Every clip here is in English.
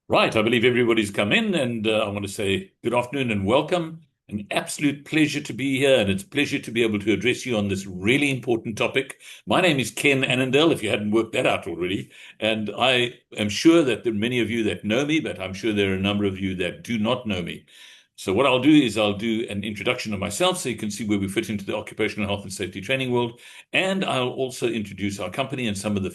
Right, I believe everybody's come in, and I want to say good afternoon and welcome. An absolute pleasure to be here, and it's a pleasure to be able to address you on this really important topic. My name is Ken Annandale, if you hadn't worked that out already, and I am sure that there are many of you that know me, but I'm sure there are a number of you that do not know me. So what I'll do is I'll do an introduction of myself so you can see where we fit into the occupational health and safety training world, and I'll also introduce our company and some of the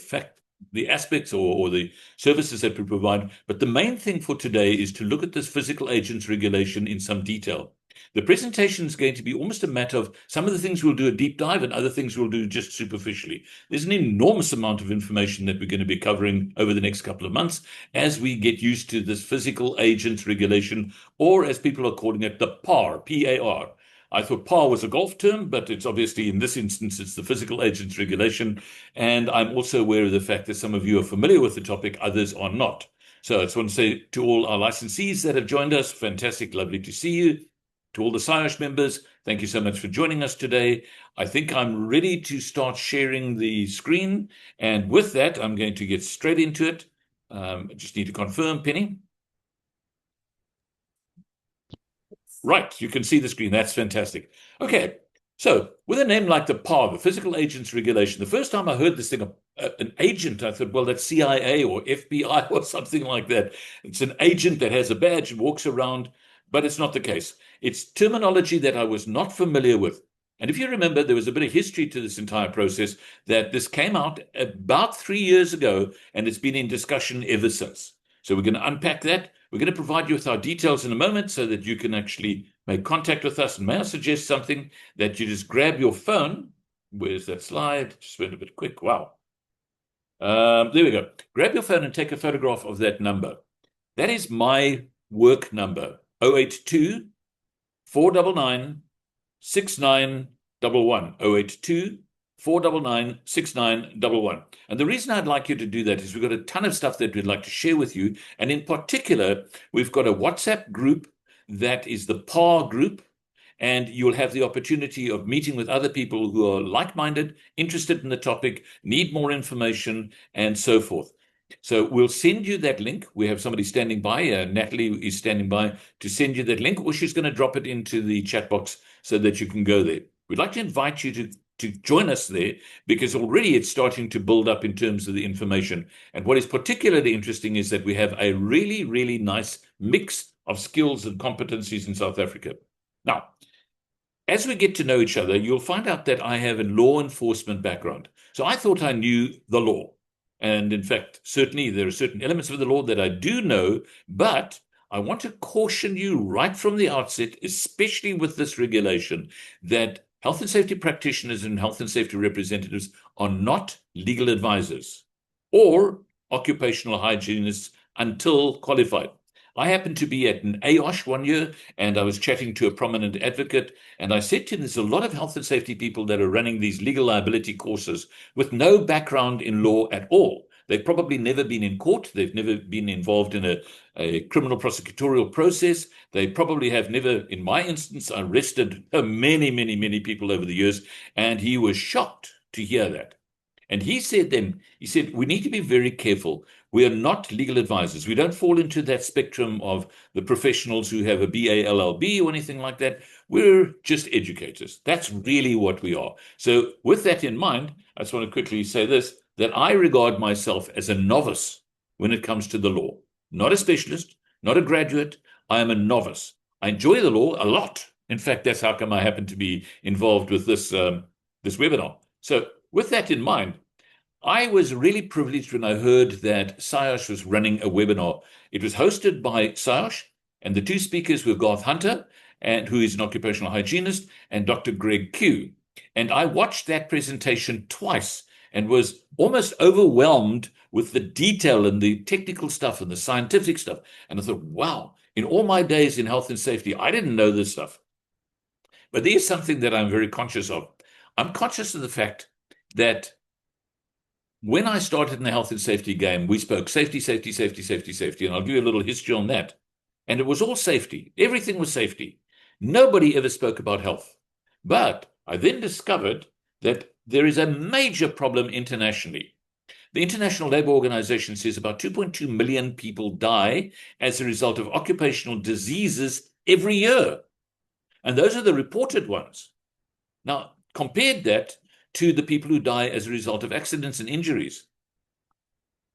aspects or the services that we provide. But the main thing for today is to look at this physical agents regulation in some detail. The presentation is going to be almost a matter of some of the things we'll do a deep dive and other things we'll do just superficially. There's an enormous amount of information that we're going to be covering over the next couple of months as we get used to this physical agents regulation, or as people are calling it, the PAR, P-A-R. I thought PAR was a golf term, but it's obviously, in this instance, it's the physical agents regulation. And I'm also aware of the fact that some of you are familiar with the topic, others are not. So I just want to say to all our licensees that have joined us, fantastic, lovely to see you. To all the Saiosh members, thank you so much for joining us today. I think I'm ready to start sharing the screen. And with that, I'm going to get straight into it. I just need to confirm, Penny. Right, you can see the screen. That's fantastic. Okay, so with a name like the PAR, the Physical Agents Regulation, the first time I heard this thing, an agent, I thought, well, that's CIA or FBI or something like that. It's an agent that has a badge and walks around, but it's not the case. It's terminology that I was not familiar with. And if you remember, there was a bit of history to this entire process, that this came out about 3 years ago, and it's been in discussion ever since. So we're going to unpack that. We're going to provide you with our details in a moment so that you can actually make contact with us. And may I suggest something, that you just grab your phone. Where's that slide? Just went a bit quick. Wow. There we go. Grab your phone and take a photograph of that number. That is my work number, 082 499 6911. 082 499 6911. And the reason I'd like you to do that is we've got a ton of stuff that we'd like to share with you. And in particular, we've got a WhatsApp group that is the PAR group. And you'll have the opportunity of meeting with other people who are like-minded, interested in the topic, need more information, and so forth. So we'll send you that link. We have somebody standing by. Natalie is standing by to send you that link, or she's going to drop it into the chat box so that you can go there. We'd like to invite you to join us there, because already it's starting to build up in terms of the information. And what is particularly interesting is that we have a really, really nice mix of skills and competencies in South Africa. Now, as we get to know each other, you'll find out that I have a law enforcement background. So I thought I knew the law. And in fact, certainly there are certain elements of the law that I do know, but I want to caution you right from the outset, especially with this regulation, that health and safety practitioners and health and safety representatives are not legal advisors or occupational hygienists until qualified. I happened to be at an AOSH one year, and I was chatting to a prominent advocate, and I said to him, there's a lot of health and safety people that are running these legal liability courses with no background in law at all. They've probably never been in court. They've never been involved in a criminal prosecutorial process. They probably have never, in my instance, arrested many, many, many people over the years. And he was shocked to hear that. And he said, we need to be very careful. We are not legal advisors. We don't fall into that spectrum of the professionals who have a BALLB or anything like that. We're just educators. That's really what we are. So with that in mind, I just want to quickly say this, that I regard myself as a novice when it comes to the law. Not a specialist, not a graduate. I am a novice. I enjoy the law a lot. In fact, that's how come I happen to be involved with this webinar. So with that in mind, I was really privileged when I heard that Saiosh was running a webinar. It was hosted by Saiosh, and the two speakers were Garth Hunter, who is an occupational hygienist, and Dr. Greg Q. And I watched that presentation twice and was almost overwhelmed with the detail and the technical stuff and the scientific stuff. And I thought, wow, in all my days in health and safety, I didn't know this stuff. But there's something that I'm very conscious of. I'm conscious of the fact that when I started in the health and safety game, we spoke safety, safety, safety, safety, safety. And I'll give you a little history on that. And it was all safety. Everything was safety. Nobody ever spoke about health. But I then discovered that there is a major problem internationally. The International Labour Organization says about 2.2 million people die as a result of occupational diseases every year. And those are the reported ones. Now, compared that to the people who die as a result of accidents and injuries.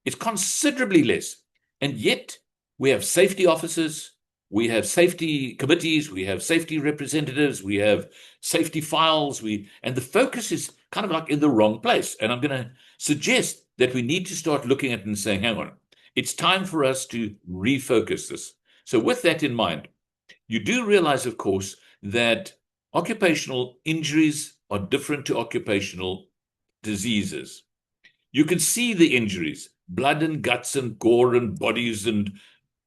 It's considerably less. And yet we have safety officers, we have safety committees, we have safety representatives, we have safety files, and the focus is kind of like in the wrong place. And I'm going to suggest that we need to start looking at it and saying, hang on, it's time for us to refocus this. So with that in mind, you do realize, of course, that occupational injuries are different to occupational diseases. You can see the injuries, blood and guts and gore and bodies and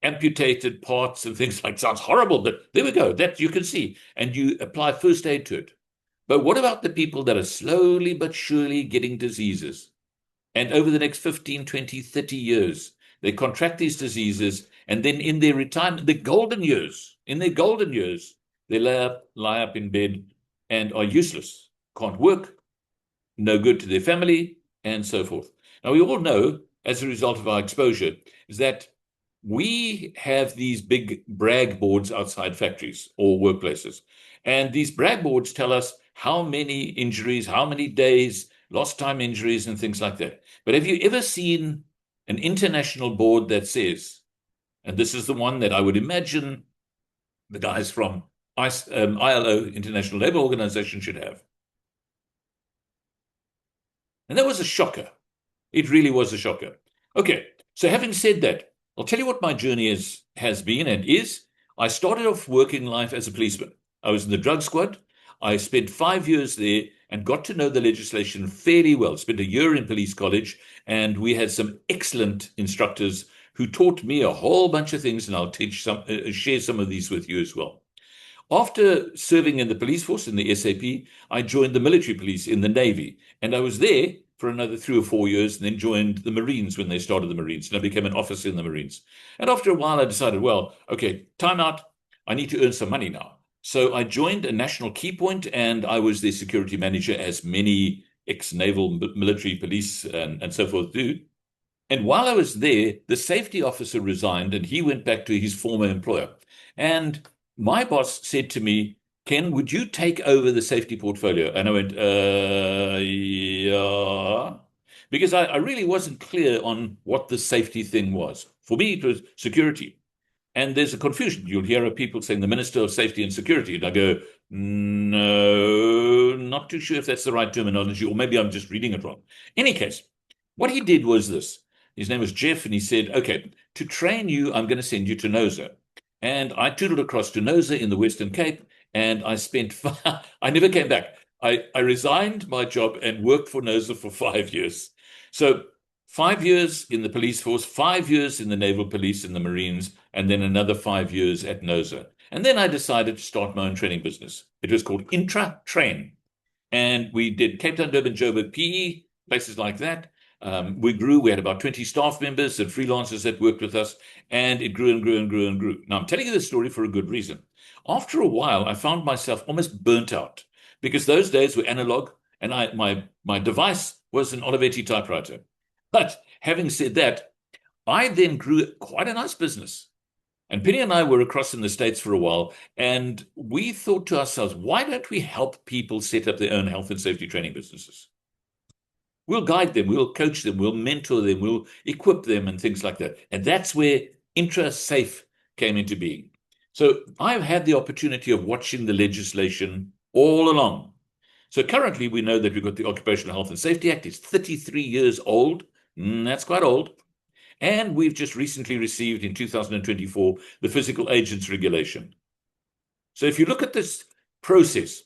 amputated parts and things like that. Sounds horrible, but there we go. That you can see. And you apply first aid to it. But what about the people that are slowly but surely getting diseases? And over the next 15, 20, 30 years, they contract these diseases. And then in their retirement, in their golden years, they lie up in bed and are useless, can't work, no good to their family, and so forth. Now, we all know, as a result of our exposure, is that we have these big brag boards outside factories or workplaces. And these brag boards tell us how many injuries, how many days, lost time injuries, and things like that. But have you ever seen an international board that says, and this is the one that I would imagine the guys from ILO, International Labour Organization, should have. And that was a shocker. It really was a shocker. Okay, so having said that, I'll tell you what my journey has been and is. I started off working life as a policeman. I was in the drug squad. I spent 5 years there and got to know the legislation fairly well. Spent a year in police college, and we had some excellent instructors who taught me a whole bunch of things, and I'll share some of these with you as well. After serving in the police force in the SAP, I joined the military police in the Navy, and I was there for another 3 or 4 years, and then joined the Marines when they started the Marines, and I became an officer in the Marines. And after a while, I decided, well, okay, time out. I need to earn some money now. So I joined a national key point, and I was their security manager, as many ex-naval military police and so forth do. And while I was there, the safety officer resigned, and he went back to his former employer. And my boss said to me, Ken, would you take over the safety portfolio? And I went, yeah. Because I really wasn't clear on what the safety thing was. For me, it was security. And there's a confusion. You'll hear of people saying the Minister of Safety and Security. And I go, no, not too sure if that's the right terminology, or maybe I'm just reading it wrong. In any case, what he did was this. His name was Jeff, and he said, okay, to train you, I'm going to send you to NOSA. And I tootled across to NOSA in the Western Cape, and I never came back. I resigned my job and worked for NOSA for 5 years. So 5 years in the police force, 5 years in the naval police and the Marines, and then another 5 years at NOSA. And then I decided to start my own training business. It was called INTRA Train. And we did Cape Town, Durban, Joburg, PE, places like that. We grew. We had about 20 staff members and freelancers that worked with us, and it grew and grew and grew and grew. Now, I'm telling you this story for a good reason. After a while, I found myself almost burnt out, because those days were analog, and my device was an Olivetti typewriter. But having said that, I then grew quite a nice business. And Penny and I were across in the States for a while, and we thought to ourselves, why don't we help people set up their own health and safety training businesses? We'll guide them, we'll coach them, we'll mentor them, we'll equip them and things like that. And that's where INTRA-SAFE came into being. So I've had the opportunity of watching the legislation all along. So currently we know that we've got the Occupational Health and Safety Act. It's 33 years old. That's quite old. And we've just recently received in 2024 the Physical Agents Regulation. So if you look at this process,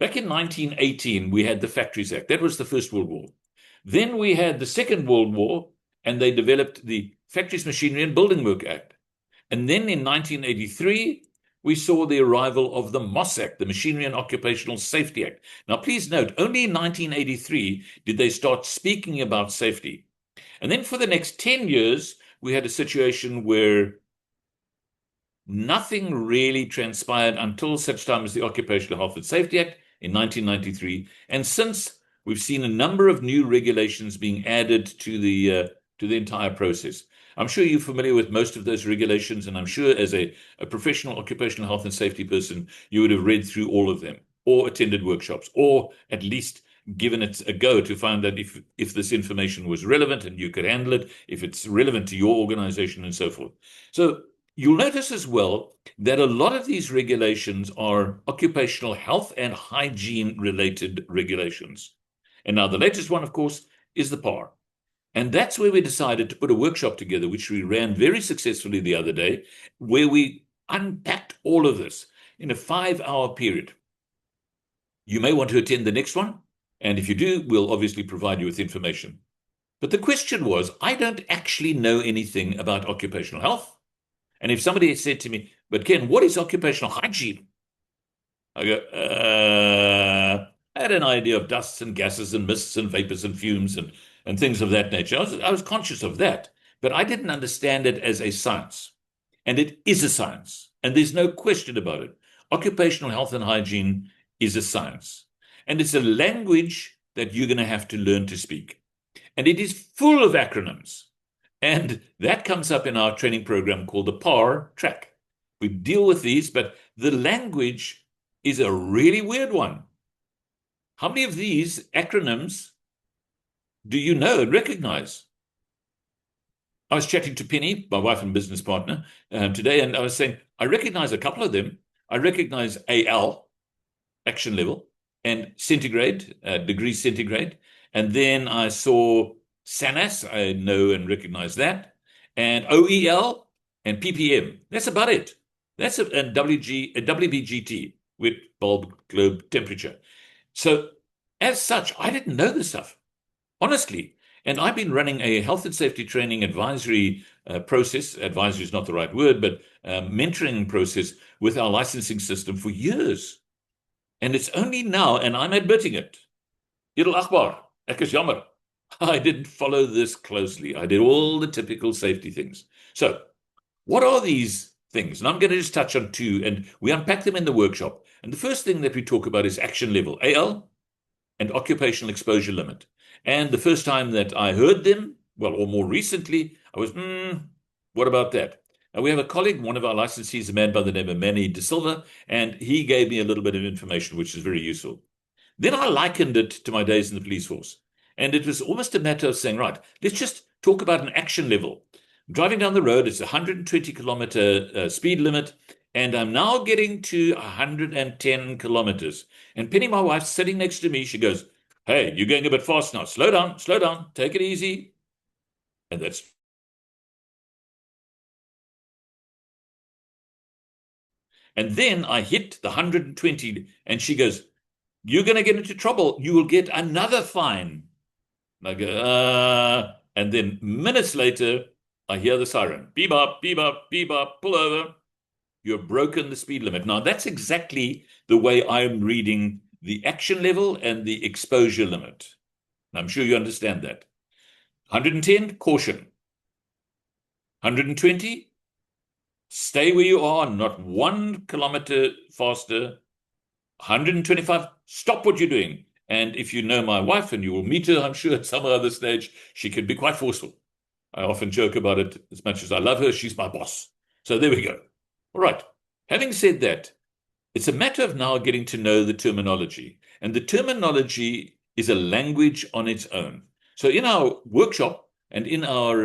back in 1918, we had the Factories Act. That was the First World War. Then we had the Second World War, and they developed the Factories, Machinery and Building Work Act. And then in 1983, we saw the arrival of the MOS Act, the Machinery and Occupational Safety Act. Now, please note, only in 1983 did they start speaking about safety. And then for the next 10 years, we had a situation where nothing really transpired until such time as the Occupational Health and Safety Act in 1993. And since we've seen a number of new regulations being added to the entire process. I'm sure you're familiar with most of those regulations, and I'm sure as a professional occupational health and safety person, you would have read through all of them, or attended workshops, or at least given it a go to find out if this information was relevant and you could handle it, if it's relevant to your organization and so forth. So you'll notice as well that a lot of these regulations are occupational health and hygiene related regulations. And now the latest one, of course, is the 𝗲. And that's where we decided to put a workshop together, which we ran very successfully the other day, where we unpacked all of this in a 5-hour period. You may want to attend the next one, and if you do, we'll obviously provide you with information. But the question was, I don't actually know anything about occupational health. And if somebody had said to me, but Ken, what is occupational hygiene? I go, I had an idea of dusts and gases and mists and vapors and fumes and things of that nature. I was conscious of that, but I didn't understand it as a science. And it is a science, and there's no question about it. Occupational health and hygiene is a science, and it's a language that you're going to have to learn to speak. And it is full of acronyms. And that comes up in our training program called the 𝗲 track. We deal with these, but the language is a really weird one. How many of these acronyms do you know and recognize? I was chatting to Penny, my wife and business partner, today, and I was saying, I recognize a couple of them. I recognize AL, action level, and centigrade, degree centigrade. And then I saw SANAS, I know and recognize that, and OEL and ppm. That's about it. That's and WBGT, with bulb globe temperature. So as such, I didn't know this stuff, honestly. And I've been running a health and safety training advisory process. Advisory is not the right word, but mentoring process with our licensing system for years. And it's only now, and I'm admitting it, 𝗗𝗘𝗟 𝗣𝗵𝘆𝘀𝗶 I didn't follow this closely. I did all the typical safety things. So what are these things? And I'm going to just touch on two, and we unpack them in the workshop. And the first thing that we talk about is action level, AL, and occupational exposure limit. And the first time that I heard them, well, or more recently, I was, what about that? Now, we have a colleague, one of our licensees, a man by the name of 𝗏𝗍𝗍, and he gave me a little bit of information, which is very useful. Then I likened it to my days in the police force. And it was almost a matter of saying, right, let's just talk about an action level. I'm driving down the road, it's a 120-kilometer speed limit, and I'm now getting to 110 kilometers. And Penny, my wife, sitting next to me, she goes, hey, you're going a bit fast now. Slow down, take it easy. And that's... And then I hit the 120, and she goes, you're going to get into trouble. You will get another fine. And I go, and then minutes later, I hear the siren. Beep up, beep up, beep up, pull over. You've broken the speed limit. Now, that's exactly the way I'm reading the action level and the exposure limit. And I'm sure you understand that. 110, caution. 120, stay where you are, not 1 kilometer faster. 125, stop what you're doing. And if you know my wife, and you will meet her, I'm sure, at some other stage, she can be quite forceful. I often joke about it. As much as I love her, she's my boss. So there we go. All right. Having said that, it's a matter of now getting to know the terminology. And the terminology is a language on its own. So in our workshop and in our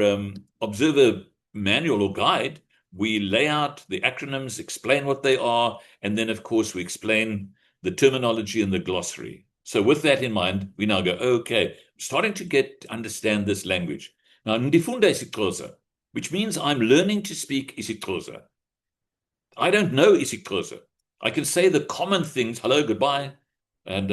observer manual or guide, we lay out the acronyms, explain what they are, and then, of course, we explain the terminology in the glossary. So with that in mind, we now go, okay, starting to understand this language. Now, ndifunda isiXhosa, which means I'm learning to speak isiXhosa. I don't know isiXhosa. I can say the common things, hello, goodbye, and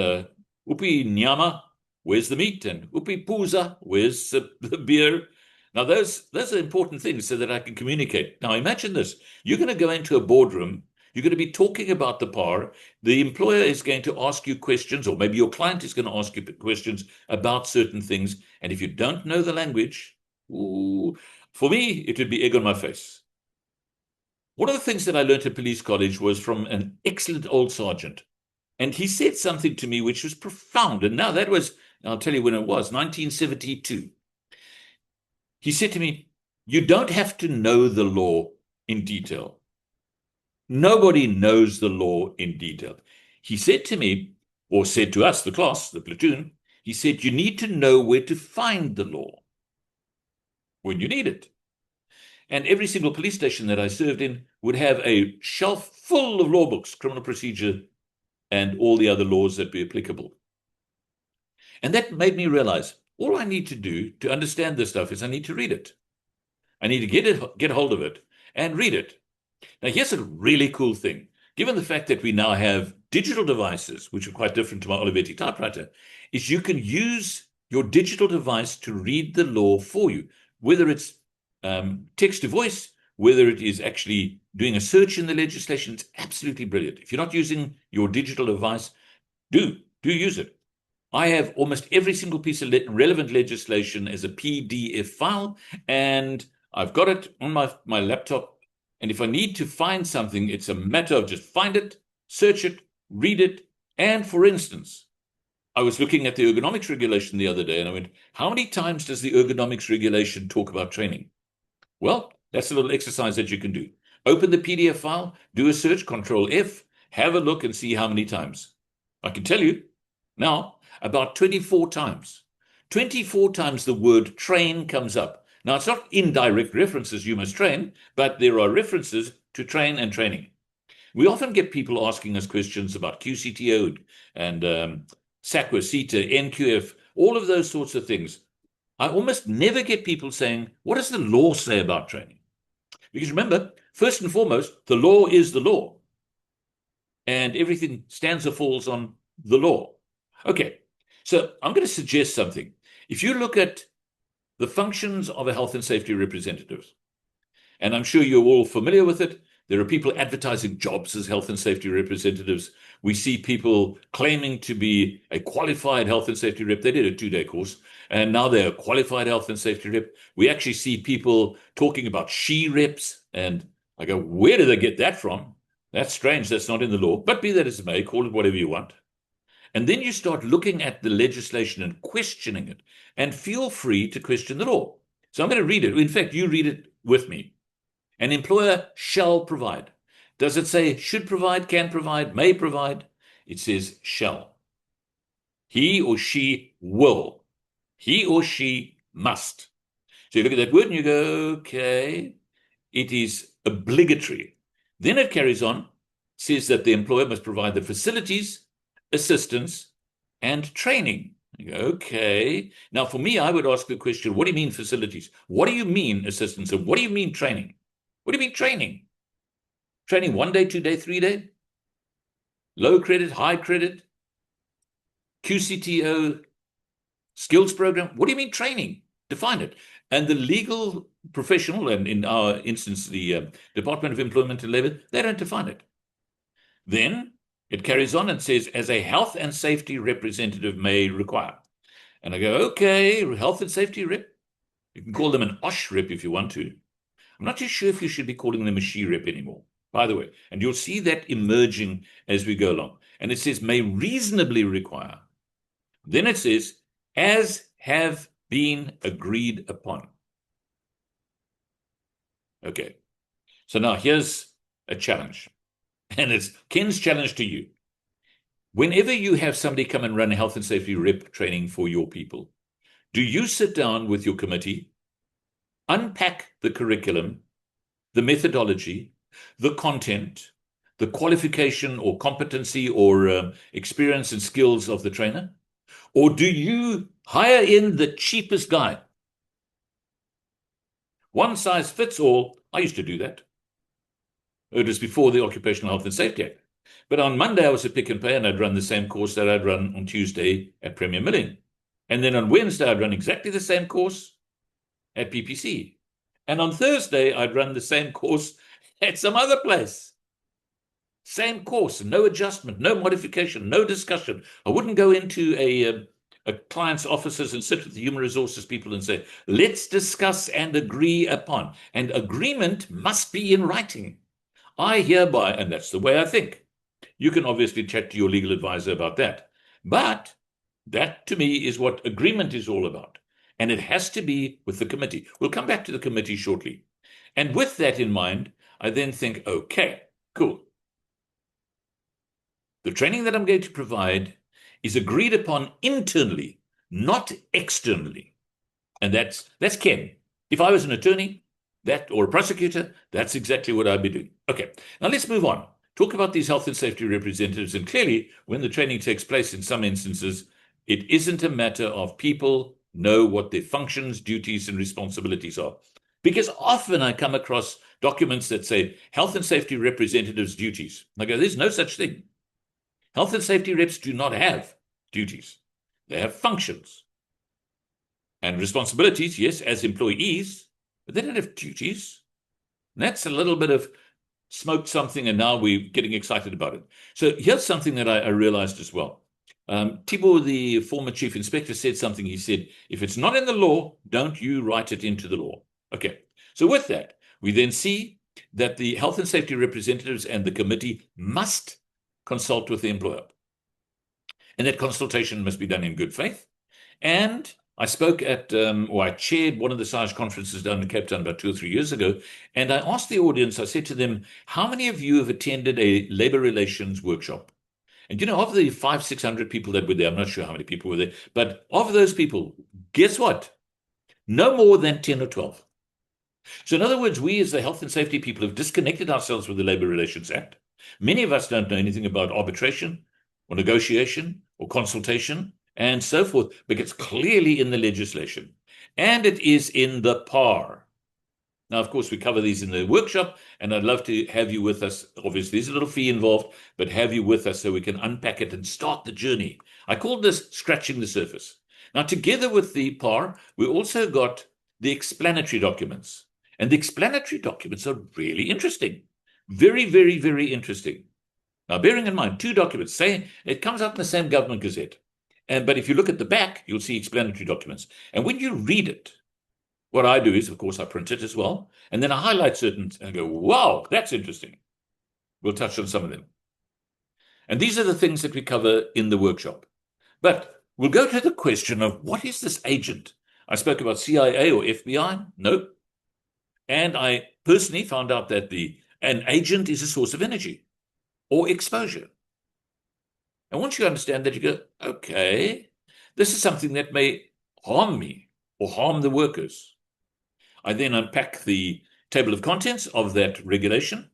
upi nyama, where's the meat? And upi puza, where's the beer? Now, those are important things so that I can communicate. Now, imagine this. You're going to go into a boardroom. You're going to be talking about the 𝗲. The employer is going to ask you questions, or maybe your client is going to ask you questions about certain things. And if you don't know the language, ooh, for me, it would be egg on my face. One of the things that I learned at police college was from an excellent old sergeant. And he said something to me which was profound. And now that was I'll tell you when it was, 1972. He said to me, you don't have to know the law in detail. Nobody knows the law in detail. He said to me, or said to us, the class, the platoon, he said, you need to know where to find the law when you need it. And every single police station that I served in would have a shelf full of law books, criminal procedure, and all the other laws that be applicable. And that made me realize all I need to do to understand this stuff is I need to read it. I need to get hold of it and read it. Now, here's a really cool thing. Given the fact that we now have digital devices, which are quite different to my Olivetti typewriter, is you can use your digital device to read the law for you, whether it's text to voice, whether it is actually doing a search in the legislation. It's absolutely brilliant. If you're not using your digital device, do use it. I have almost every single piece of relevant legislation as a PDF file, and I've got it on my laptop. And if I need to find something, it's a matter of just find it, search it, read it. And for instance, I was looking at the ergonomics regulation the other day, and I went, how many times does the ergonomics regulation talk about training? Well, that's a little exercise that you can do. Open the PDF file, do a search, Control F, have a look and see how many times. I can tell you now, about 24 times. 24 times the word train comes up. Now, it's not indirect references, you must train, but there are references to train and training. We often get people asking us questions about QCTO and SACWA, CETA, NQF, all of those sorts of things. I almost never get people saying, what does the law say about training? Because remember, first and foremost, the law is the law. And everything stands or falls on the law. Okay, so I'm going to suggest something. If you look at the functions of a health and safety representative, and I'm sure you're all familiar with it, there are people advertising jobs as health and safety representatives. We see people claiming to be a qualified health and safety rep. They did a 2-day course, and now they're a qualified health and safety rep. We actually see people talking about she reps, and I go, where do they get that from? That's strange. That's not in the law. But be that as it may, call it whatever you want. And then you start looking at the legislation and questioning it, and feel free to question the law. So I'm going to read it. In fact, you read it with me. An employer shall provide. Does it say should provide, can provide, may provide? It says shall. He or she will. He or she must. So you look at that word and you go, okay, it is obligatory. Then it carries on, says that the employer must provide the facilities, assistance, and training. You go, okay. Now, for me, I would ask the question, what do you mean facilities? What do you mean assistance? And what do you mean training? What do you mean training? Training 1 day, 2 day, 3 day? Low credit, high credit? QCTO skills program? What do you mean training? Define it. And the legal professional, and in our instance, the Department of Employment and Labor, they don't define it. Then it carries on and says, as a health and safety representative may require. And I go, okay, health and safety rep. You can call them an OSH rep if you want to. I'm not too sure if you should be calling them a she rep anymore, by the way. And you'll see that emerging as we go along. And it says, may reasonably require. Then it says, as have been agreed upon. Okay. So now here's a challenge. And it's Ken's challenge to you. Whenever you have somebody come and run a health and safety rep training for your people, do you sit down with your committee, unpack the curriculum, the methodology, the content, the qualification or competency or experience and skills of the trainer? Or do you hire in the cheapest guy? One size fits all. I used to do that. It was before the Occupational Health and Safety Act. But on Monday, I was at Pick and Pay, and I'd run the same course that I'd run on Tuesday at Premier Milling. And then on Wednesday, I'd run exactly the same course at PPC. And on Thursday, I'd run the same course at some other place. Same course, no adjustment, no modification, no discussion. I wouldn't go into a client's offices and sit with the human resources people and say, let's discuss and agree upon. And agreement must be in writing. I hereby, and that's the way I think. You can obviously chat to your legal advisor about that. But That, to me, is what agreement is all about. And it has to be with the committee. We'll come back to the committee shortly. And with that in mind, I then think, okay, cool. The training that I'm going to provide is agreed upon internally, not externally. And that's Ken. If I was an attorney or a prosecutor, that's exactly what I'd be doing. Okay, now let's move on. Talk about these health and safety representatives. And clearly, when the training takes place in some instances, it isn't a matter of people know what their functions, duties, and responsibilities are. Because often I come across documents that say health and safety representatives' duties. I go, there's no such thing. Health and safety reps do not have duties. They have functions and responsibilities, yes, as employees, but they don't have duties. And that's a little bit of smoked something, and now we're getting excited about it. So here's something that I realized as well. 𝗲𝗵𝘆𝗀𝗶, the former chief inspector, said something. He said, if it's not in the law, don't you write it into the law. Okay, so with that, we then see that the health and safety representatives and the committee must consult with the employer. And that consultation must be done in good faith. And I spoke I chaired one of the Saiosh conferences down in Cape Town about 2 or 3 years ago. And I asked the audience, I said to them, how many of you have attended a labor relations workshop? And of the 500-600 people that were there, I'm not sure how many people were there, but of those people, guess what? No more than 10 or 12. So in other words, we as the health and safety people have disconnected ourselves with the Labor Relations Act. Many of us don't know anything about arbitration or negotiation or consultation and so forth, but it's clearly in the legislation. And it is in the PAR. Now, of course, we cover these in the workshop, and I'd love to have you with us. Obviously, there's a little fee involved, but have you with us so we can unpack it and start the journey. I called this scratching the surface. Now, together with the PAR, we also got the explanatory documents. And the explanatory documents are really interesting. Very, very, very interesting. Now, bearing in mind, 2 documents, say it comes out in the same government gazette. But if you look at the back, you'll see explanatory documents. And when you read it, what I do is, of course, I print it as well. And then I highlight certain, and I go, wow, that's interesting. We'll touch on some of them. And these are the things that we cover in the workshop. But we'll go to the question of what is this agent? I spoke about CIA or FBI. No. And I personally found out that an agent is a source of energy or exposure. And once you understand that, you go, okay, this is something that may harm me or harm the workers. I then unpack the table of contents of that regulation.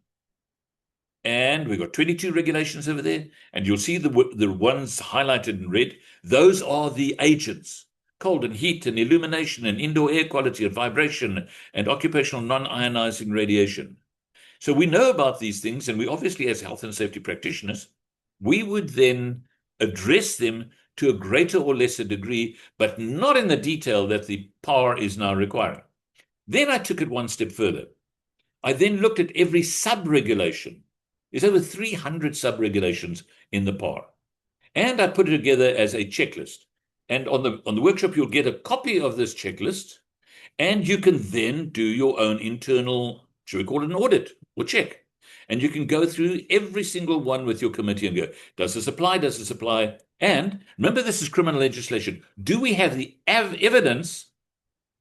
And we've got 22 regulations over there. And you'll see the ones highlighted in red. Those are the agents. Cold and heat and illumination and indoor air quality and vibration and occupational non-ionizing radiation. So we know about these things, and we obviously, as health and safety practitioners, we would then address them to a greater or lesser degree, but not in the detail that the PAR is now requiring. Then I took it one step further. I then looked at every sub-regulation. There's over 300 sub-regulations in the PAR. And I put it together as a checklist. And on the workshop, you'll get a copy of this checklist, and you can then do your own internal, should we call it an audit or check? And you can go through every single one with your committee and go, does this apply? Does this apply? And remember, this is criminal legislation. Do we have the evidence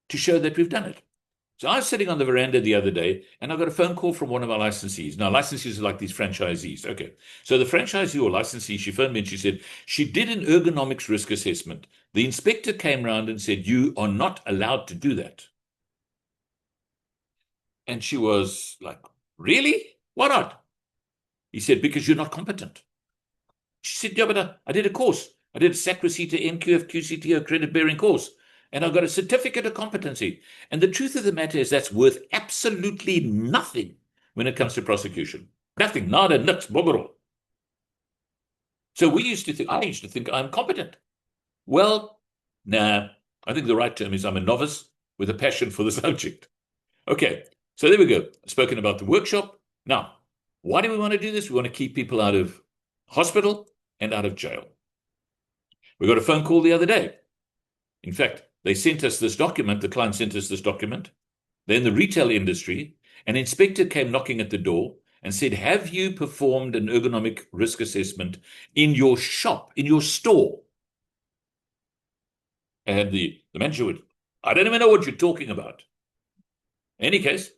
to show that we've done it? So I was sitting on the veranda the other day, and I got a phone call from one of our licensees. Now, licensees are like these franchisees. Okay. So the franchisee or licensee, she phoned me and she said, she did an ergonomics risk assessment. The inspector came around and said, you are not allowed to do that. And she was like, really? Why not? He said, because you're not competent. She said, yeah, but I did a course. I did a SACRECITA NQF-QCTO credit-bearing course. And I got a certificate of competency. And the truth of the matter is that's worth absolutely nothing when it comes to prosecution. Nothing, nada, nix, bogoro. So I used to think I'm competent. Well, nah, I think the right term is I'm a novice with a passion for the subject. Okay, so there we go. I've spoken about the workshop. Now, why do we want to do this? We want to keep people out of hospital and out of jail. We got a phone call the other day. In fact, they sent us this document. The client sent us this document. They're in the retail industry. An inspector came knocking at the door and said, have you performed an ergonomic risk assessment in your shop, in your store? And the manager would, I don't even know what you're talking about. In any case,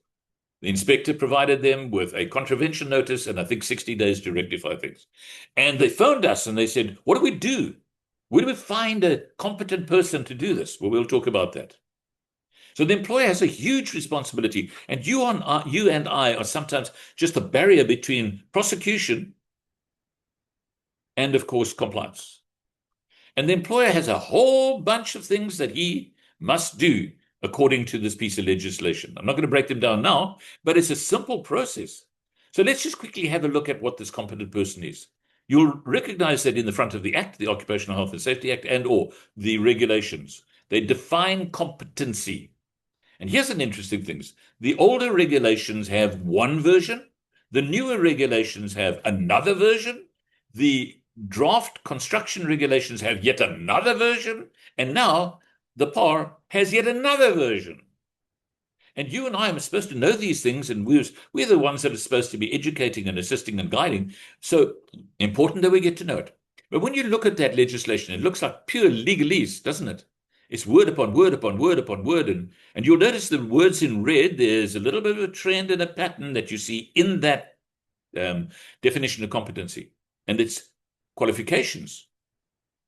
the inspector provided them with a contravention notice and I think 60 days to rectify things. And they phoned us and they said, what do we do? Where do we find a competent person to do this? Well, we'll talk about that. So the employer has a huge responsibility, and you and I are sometimes just a barrier between prosecution and, of course, compliance. And the employer has a whole bunch of things that he must do according to this piece of legislation. I'm not going to break them down now, but it's a simple process. So let's just quickly have a look at what this competent person is. You'll recognize that in the front of the Act, the Occupational Health and Safety Act, and or the regulations, they define competency. And here's an interesting thing. The older regulations have one version. The newer regulations have another version. The draft construction regulations have yet another version. And now the PAR has yet another version. And you and I are supposed to know these things, and we're the ones that are supposed to be educating and assisting and guiding. So important that we get to know it. But when you look at that legislation, it looks like pure legalese, doesn't it? It's word upon word upon word upon word. And you'll notice the words in red, there's a little bit of a trend and a pattern that you see in that definition of competency. And it's qualifications.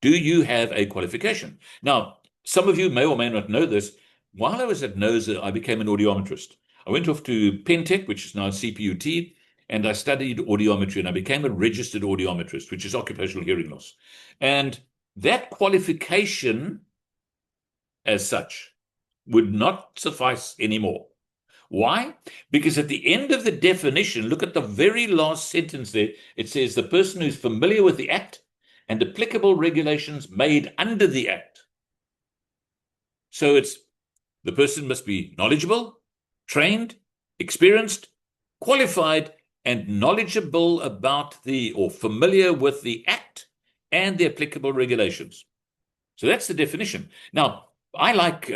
Do you have a qualification? Now, some of you may or may not know this. While I was at NOSA, I became an audiometrist. I went off to Pentec, which is now CPUT, and I studied audiometry, and I became a registered audiometrist, which is occupational hearing loss. And that qualification as such would not suffice anymore. Why? Because at the end of the definition, look at the very last sentence there. It says the person who's familiar with the Act and applicable regulations made under the Act. So it's the person must be knowledgeable, trained, experienced, qualified, and knowledgeable about or familiar with the Act and the applicable regulations. So that's the definition. Now, I like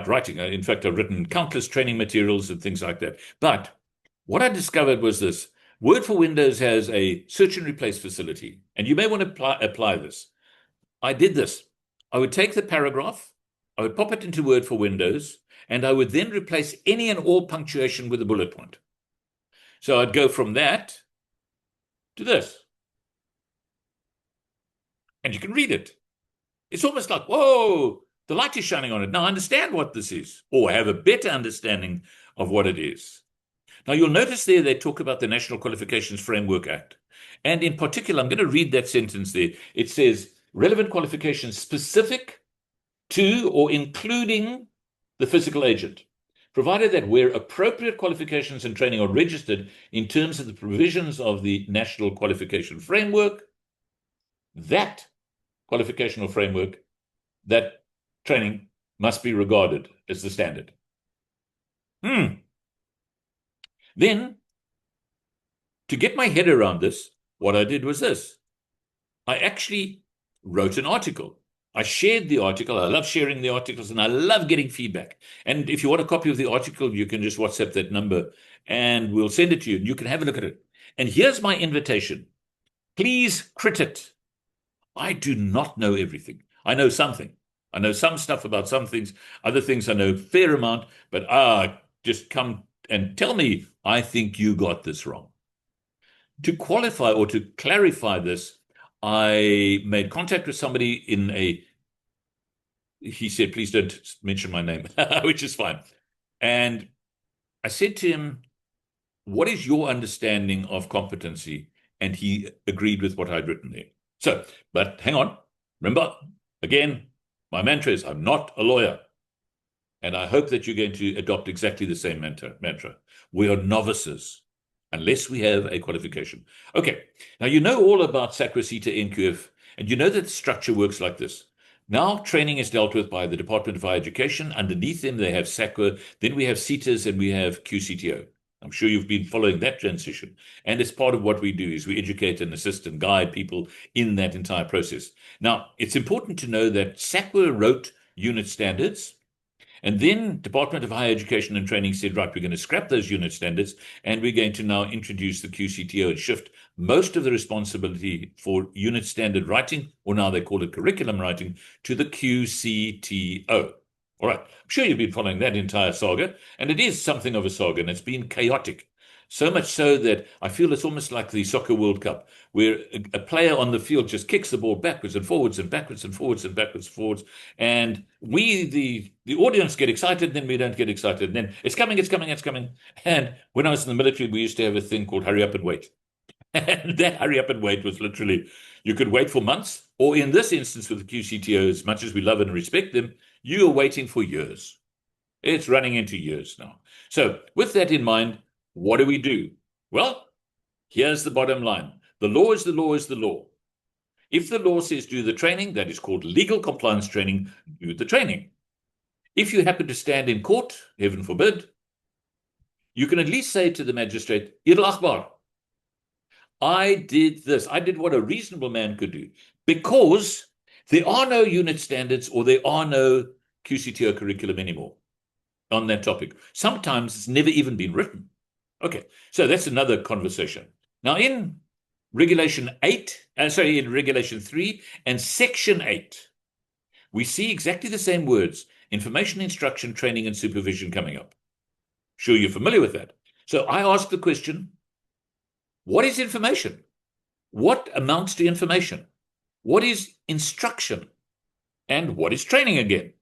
writing. In fact, I've written countless training materials and things like that. But what I discovered was this. Word for Windows has a search and replace facility, and you may want to apply this. I did this. I would take the paragraph, I would pop it into Word for Windows, and I would then replace any and all punctuation with a bullet point. So I'd go from that to this. And you can read it. It's almost like, whoa, the light is shining on it. Now I understand what this is, or have a better understanding of what it is. Now you'll notice there they talk about the National Qualifications Framework Act. And in particular, I'm going to read that sentence there. It says, relevant qualifications specific to or including the physical agent, provided that where appropriate qualifications and training are registered in terms of the provisions of the National Qualification Framework, that qualificational framework, that training must be regarded as the standard. Then, to get my head around this, what I did was this. I actually wrote an article. I shared the article. I love sharing the articles, and I love getting feedback. And if you want a copy of the article, you can just WhatsApp that number, and we'll send it to you, and you can have a look at it. And here's my invitation. Please crit it. I do not know everything. I know something. I know some stuff about some things. Other things I know a fair amount, but just come and tell me, I think you got this wrong. To qualify or to clarify this, I made contact with somebody he said, please don't mention my name, which is fine. And I said to him, what is your understanding of competency? And he agreed with what I'd written there. So, but hang on. Remember, again, my mantra is I'm not a lawyer. And I hope that you're going to adopt exactly the same mantra. We are novices unless we have a qualification. Okay, now you know all about 𝗂𝗂𝗂 NQF, and you know that the structure works like this. Now training is dealt with by the Department of Higher Education. Underneath them, they have 𝗂𝗂𝗂, then we have CETAs, and we have QCTO. I'm sure you've been following that transition. And it's part of what we do is we educate and assist and guide people in that entire process. Now, it's important to know that 𝗂𝗂𝗂 wrote unit standards, And then Department of Higher Education and Training said, right, we're going to scrap those unit standards and we're going to now introduce the QCTO and shift most of the responsibility for unit standard writing, or now they call it curriculum writing, to the QCTO. All right, I'm sure you've been following that entire saga, and it is something of a saga, and it's been chaotic. So much so that I feel it's almost like the Soccer World Cup, where a player on the field just kicks the ball backwards and forwards and backwards and forwards and backwards and forwards. And we, the audience, get excited, then we don't get excited. And then it's coming, it's coming, it's coming. And when I was in the military, we used to have a thing called hurry up and wait. And that hurry up and wait was literally, you could wait for months, or in this instance with the QCTO, as much as we love and respect them, you are waiting for years. It's running into years now. So with that in mind, what do we do? Well, here's the bottom line. The law is the law is the law. If the law says do the training, that is called legal compliance training, do the training. If you happen to stand in court, heaven forbid, you can at least say to the magistrate, 𝗲𝗚𝗂𝗏, I did this. I did what a reasonable man could do, because there are no unit standards or there are no QCTO curriculum anymore on that topic. Sometimes it's never even been written. Okay, so that's another conversation. Now in Regulation 3 and Section 8, we see exactly the same words, information, instruction, training, and supervision coming up. Sure, you're familiar with that. So I ask the question, what is information? What amounts to information? What is instruction? And what is training again?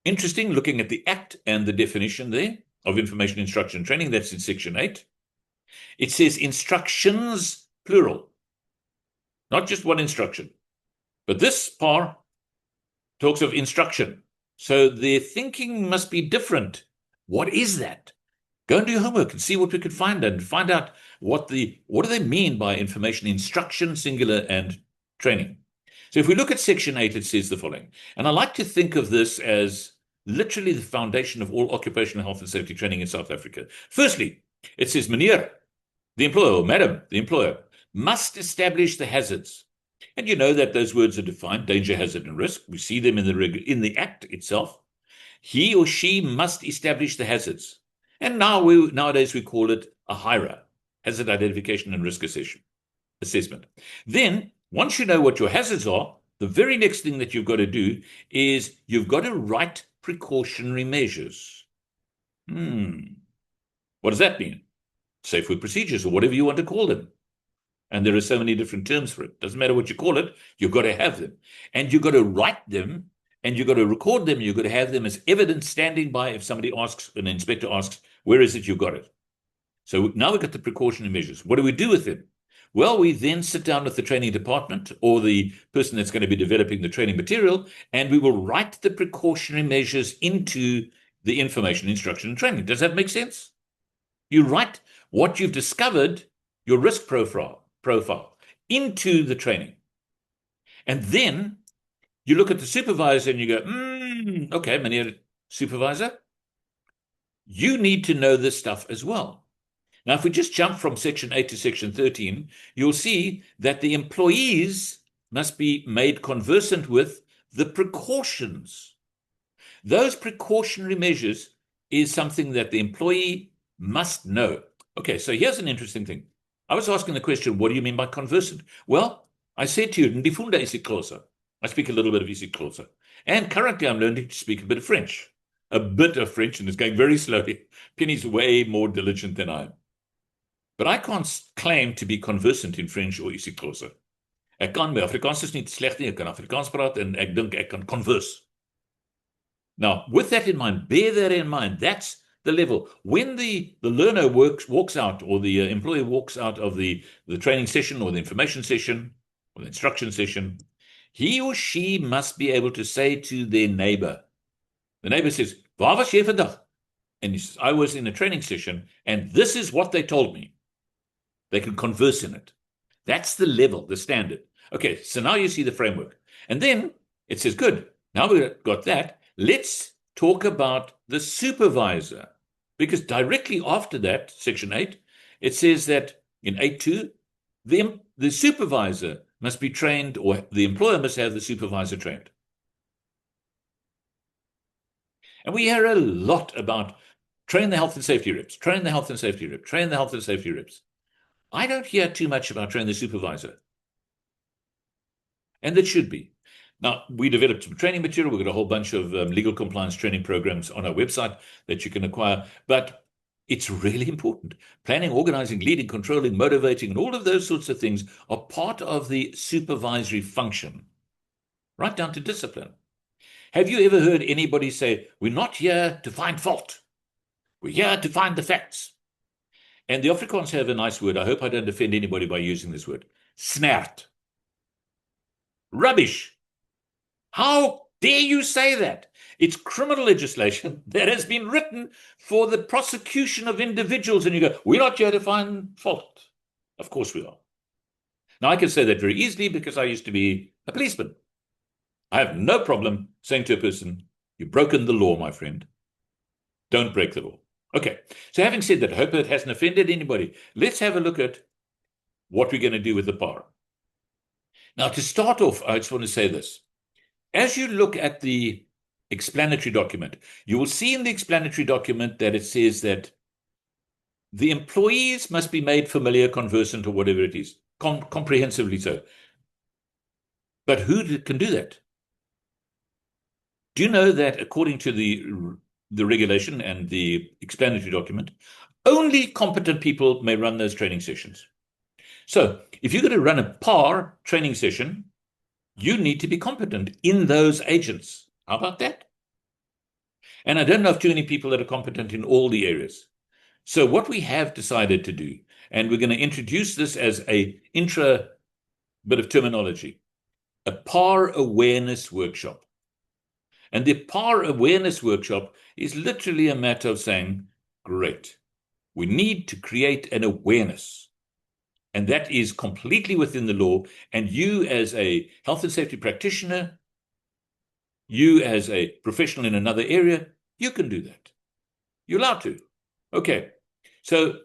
Interesting, looking at the Act and the definition there of information, instruction, and training, that's in Section 8. It says instructions, plural, not just one instruction. But this part talks of instruction. So their thinking must be different. What is that? Go and do your homework and see what we could find and find out what do they mean by information, instruction, singular, and training. So if we look at Section 8, it says the following, and I like to think of this as literally the foundation of all occupational health and safety training in South Africa. Firstly, it says, meneer, the employer, or madam, the employer, must establish the hazards. And you know that those words are defined, danger, hazard, and risk. We see them in the Act itself. He or she must establish the hazards. And nowadays we call it a HIRA, hazard identification and risk assessment. Then, once you know what your hazards are, the very next thing that you've got to do is you've got to write precautionary measures. What does that mean? Safe work procedures, or whatever you want to call them. And there are so many different terms for it. Doesn't matter what you call it, you've got to have them. And you've got to write them, and you've got to record them. You've got to have them as evidence standing by if somebody asks, an inspector asks, where is it you've got it? So now we've got the precautionary measures. What do we do with them? Well, we then sit down with the training department or the person that's going to be developing the training material, and we will write the precautionary measures into the information, instruction, and training. Does that make sense? You write what you've discovered, your risk profile, into the training. And then you look at the supervisor and you go, okay, meneer supervisor, you need to know this stuff as well. Now, if we just jump from Section 8 to Section 13, you'll see that the employees must be made conversant with the precautions. Those precautionary measures is something that the employee must know. Okay, so here's an interesting thing. I was asking the question, what do you mean by conversant? Well, I said to you, 𝗲𝗚𝗽𝗍𝗂𝗏 𝗂𝗁. I speak a little bit of 𝗲𝗂𝗏. And currently I'm learning to speak a bit of French. A bit of French, and it's going very slowly. Penny's way more diligent than I am. But I can't claim to be conversant in French or 𝗲𝗂𝗏. Ek kan, my Afrikaans is nie sleg nie, ek kan Afrikaans praat en ek dink ek kan converse. Now, with that in mind, bear that in mind, that's the level. When the learner walks out, or the employee walks out of the training session or the information session or the instruction session, he or she must be able to say to their neighbor, the neighbor says, waar was jy vandag? And he says, I was in a training session and this is what they told me. They can converse in it. That's the level, the standard. Okay, so now you see the framework. And then it says, good, now we've got that. Let's talk about the supervisor. Because directly after that, Section 8, it says that in 8.2, the supervisor must be trained, or the employer must have the supervisor trained. And we hear a lot about train the health and safety reps, train the health and safety reps, train the health and safety reps. I don't hear too much about train the supervisor. And that should be. Now, we developed some training material. We've got a whole bunch of legal compliance training programs on our website that you can acquire. But it's really important. Planning, organizing, leading, controlling, motivating, and all of those sorts of things are part of the supervisory function, right down to discipline. Have you ever heard anybody say, we're not here to find fault. We're here to find the facts. And the Afrikaans have a nice word. I hope I don't offend anybody by using this word. Snert. Rubbish. How dare you say that? It's criminal legislation that has been written for the prosecution of individuals. And you go, we're not here to find fault. Of course we are. Now, I can say that very easily because I used to be a policeman. I have no problem saying to a person, you've broken the law, my friend. Don't break the law. Okay, so having said that, I hope it hasn't offended anybody. Let's have a look at what we're going to do with the PAR. Now, to start off, I just want to say this. As you look at the explanatory document, you will see in the explanatory document that it says that the employees must be made familiar, conversant, or whatever it is, comprehensively so. But who can do that? Do you know that according to the regulation and the explanatory document, only competent people may run those training sessions? So if you're going to run a PAR training session, you need to be competent in those agents. How about that? And I don't know of too many people that are competent in all the areas. So what we have decided to do, and we're going to introduce this as a intra bit of terminology, a PAR awareness workshop. And the PAR awareness workshop is literally a matter of saying, great, we need to create an awareness. And that is completely within the law. And you as a health and safety practitioner, you as a professional in another area, you can do that. You're allowed to. Okay. So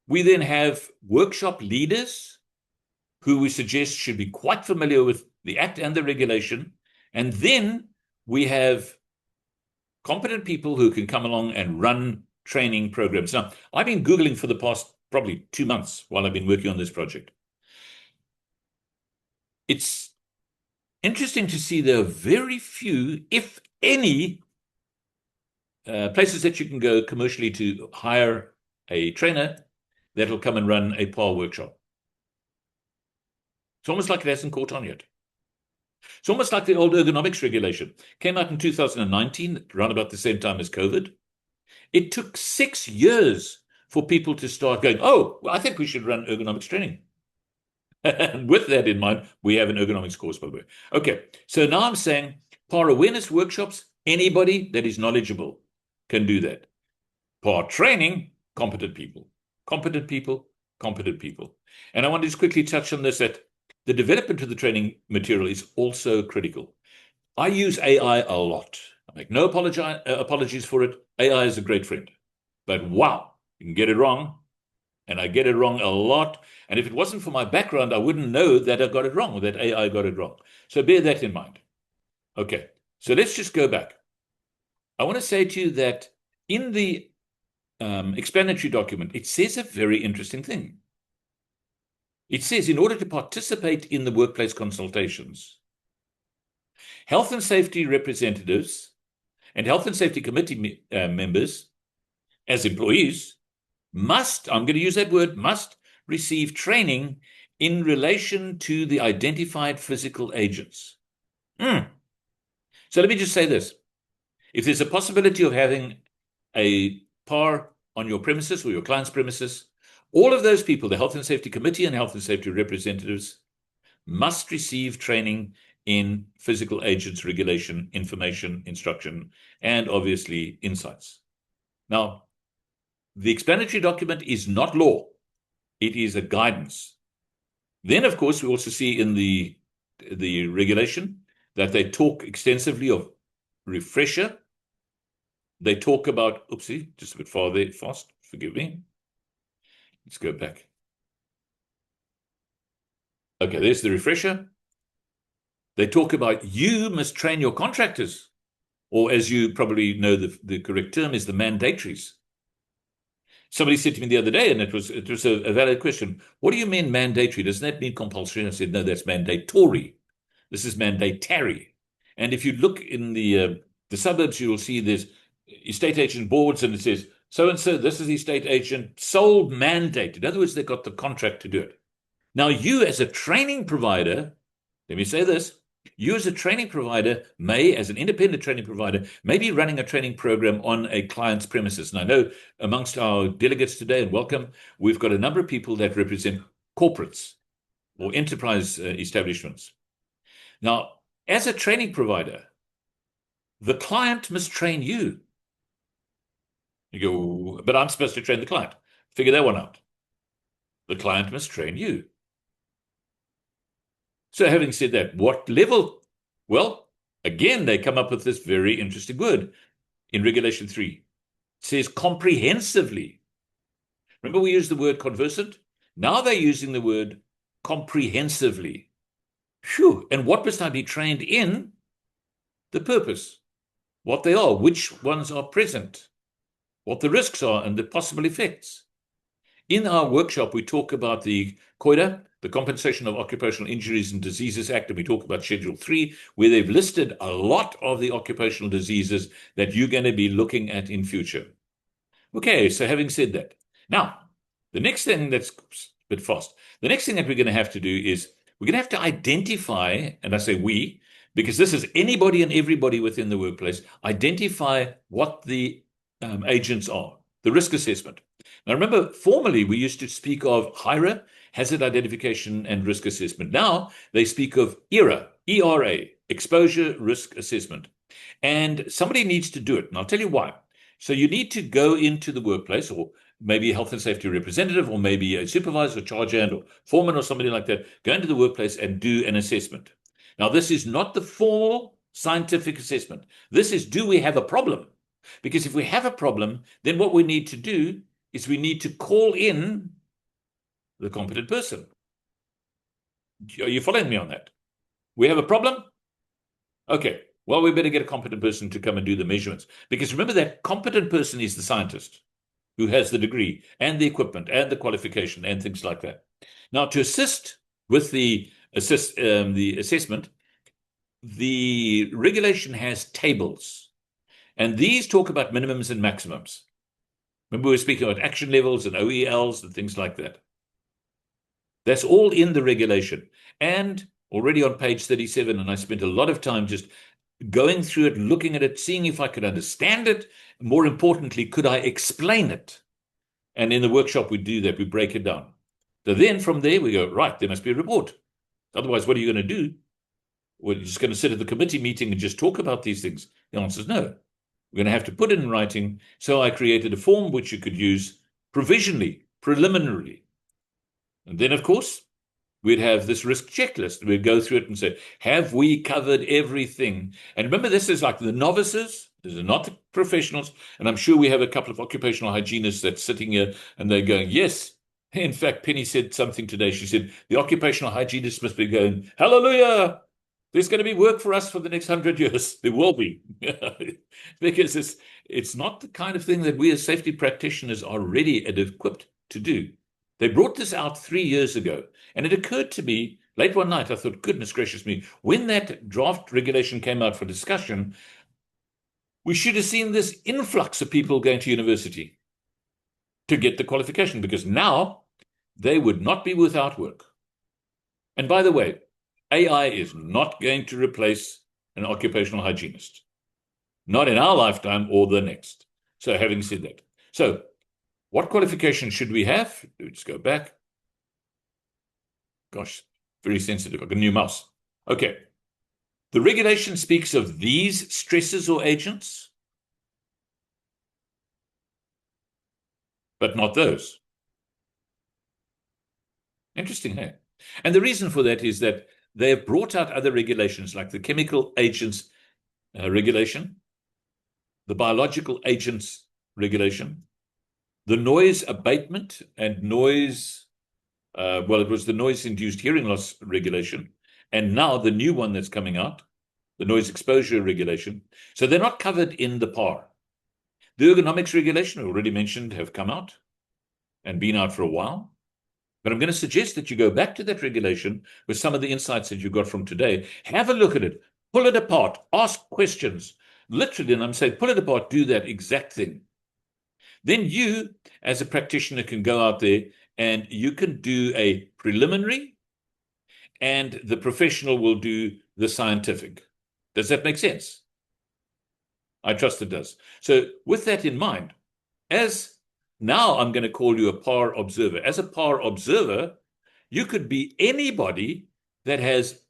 we then have workshop leaders who we suggest should be quite familiar with the Act and the regulation. And then we have competent people who can come along and run training programs. Now, I've been Googling for the past probably 2 months while I've been working on this project. It's interesting to see there are very few, if any, places that you can go commercially to hire a trainer that'll come and run a PAR workshop. It's almost like it hasn't caught on yet. It's almost like the old ergonomics regulation. Came out in 2019, around about the same time as COVID. It took 6 years for people to start going, oh, well, I think we should run ergonomics training. And with that in mind, we have an ergonomics course, by the way. Okay, so now I'm saying PAR awareness workshops, anybody that is knowledgeable can do that. PAR training, competent people. Competent people, competent people. And I want to just quickly touch on this, that the development of the training material is also critical. I use AI a lot. I make no apologies for it. AI is a great friend. But wow, you can get it wrong. And I get it wrong a lot. And if it wasn't for my background, I wouldn't know that I got it wrong or that AI got it wrong. So bear that in mind. Okay, so let's just go back. I want to say to you that in the explanatory document, it says a very interesting thing. It says, in order to participate in the workplace consultations, health and safety representatives and health and safety committee members, as employees, must, I'm going to use that word, must receive training in relation to the identified physical agents. So let me just say this. If there's a possibility of having a PAR on your premises or your client's premises, all of those people, the Health and Safety Committee and Health and Safety representatives, must receive training in physical agents, regulation, information, instruction, and obviously insights. Now, the explanatory document is not law. It is a guidance. Then, of course, we also see in the regulation that they talk extensively of refresher. They talk about, oopsie, just a bit far there, fast, forgive me. Let's go back. Okay, there's the refresher. They talk about you must train your contractors. Or as you probably know, the correct term is the mandatories. Somebody said to me the other day, and it was a valid question, what do you mean mandatory? Doesn't that mean compulsory? I said, no, that's mandatory. This is mandatory. And if you look in the suburbs, you will see there's estate agent boards, and it says, so-and-so, this is the estate agent, sole mandate. In other words, they've got the contract to do it. Now, you as a training provider, let me say this, you as a training provider may, as an independent training provider, may be running a training program on a client's premises. And I know amongst our delegates today, and welcome, we've got a number of people that represent corporates or enterprise establishments. Now, as a training provider, the client must train you. You go, but I'm supposed to train the client. Figure that one out. The client must train you. So having said that, what level? Well, again, they come up with this very interesting word in Regulation 3. It says comprehensively. Remember we used the word conversant? Now they're using the word comprehensively. Phew. And what must I be trained in? The purpose, what they are, which ones are present, what the risks are and the possible effects. In our workshop, we talk about the 𝗀𝗬𝗟, the Compensation of Occupational Injuries and Diseases Act, and we talk about Schedule 3, where they've listed a lot of the occupational diseases that you're going to be looking at in future. Okay, so having said that, now, the next thing that's a bit fast. The next thing that we're going to have to do is we're going to have to identify, and I say we, because this is anybody and everybody within the workplace, identify what the agents are, the risk assessment. Now, remember, formerly we used to speak of HIRA, hazard identification and risk assessment. Now they speak of ERA, E-R-A, exposure risk assessment. And somebody needs to do it. And I'll tell you why. So you need to go into the workplace, or maybe a health and safety representative, or maybe a supervisor, charge hand, or foreman, or somebody like that, go into the workplace and do an assessment. Now, this is not the formal scientific assessment. This is, do we have a problem? Because if we have a problem, then what we need to do is we need to call in the competent person. Are you following me on that? We have a problem? Okay, well, we better get a competent person to come and do the measurements. Because remember, that competent person is the scientist who has the degree and the equipment and the qualification and things like that. Now, to assist with the assessment, the regulation has tables. And these talk about minimums and maximums. Remember, we were speaking about action levels and OELs and things like that. That's all in the regulation. And already on page 37, and I spent a lot of time just going through it, looking at it, seeing if I could understand it. More importantly, could I explain it? And in the workshop, we do that. We break it down. So then from there, we go, right, there must be a report. Otherwise, what are you going to do? Well, you're just going to sit at the committee meeting and just talk about these things. The answer is no. We're going to have to put it in writing. So I created a form which you could use provisionally, preliminarily. And then, of course, we'd have this risk checklist. We'd go through it and say, have we covered everything? And remember, this is like the novices. These are not the professionals. And I'm sure we have a couple of occupational hygienists that's sitting here and they're going, yes. In fact, Penny said something today. She said, the occupational hygienist must be going, hallelujah. There's going to be work for us for the next 100 years. There will be. Because it's not the kind of thing that we as safety practitioners are ready and equipped to do. They brought this out 3 years ago, and it occurred to me late one night, I thought, goodness gracious me, when that draft regulation came out for discussion, we should have seen this influx of people going to university to get the qualification, because now they would not be without work. And by the way, AI is not going to replace an occupational hygienist. Not in our lifetime or the next. So having said that, so what qualification should we have? Let's go back. Gosh, very sensitive. I've got a new mouse. Okay. The regulation speaks of these stresses or agents, but not those. Interesting, hey? And the reason for that is that they have brought out other regulations like the chemical agents regulation, the biological agents regulation, the noise abatement and noise, it was the noise-induced hearing loss regulation, and now the new one that's coming out, the noise exposure regulation. So they're not covered in the PAR. The ergonomics regulation, I already mentioned, have come out and been out for a while. But I'm going to suggest that you go back to that regulation with some of the insights that you got from today. Have a look at it, pull it apart, ask questions. Literally, and I'm saying pull it apart, do that exact thing. Then you, as a practitioner, can go out there and you can do a preliminary, and the professional will do the scientific. Does that make sense? I trust it does. So with that in mind, as now I'm going to call you a PAR observer. As a PAR observer, you could be anybody that has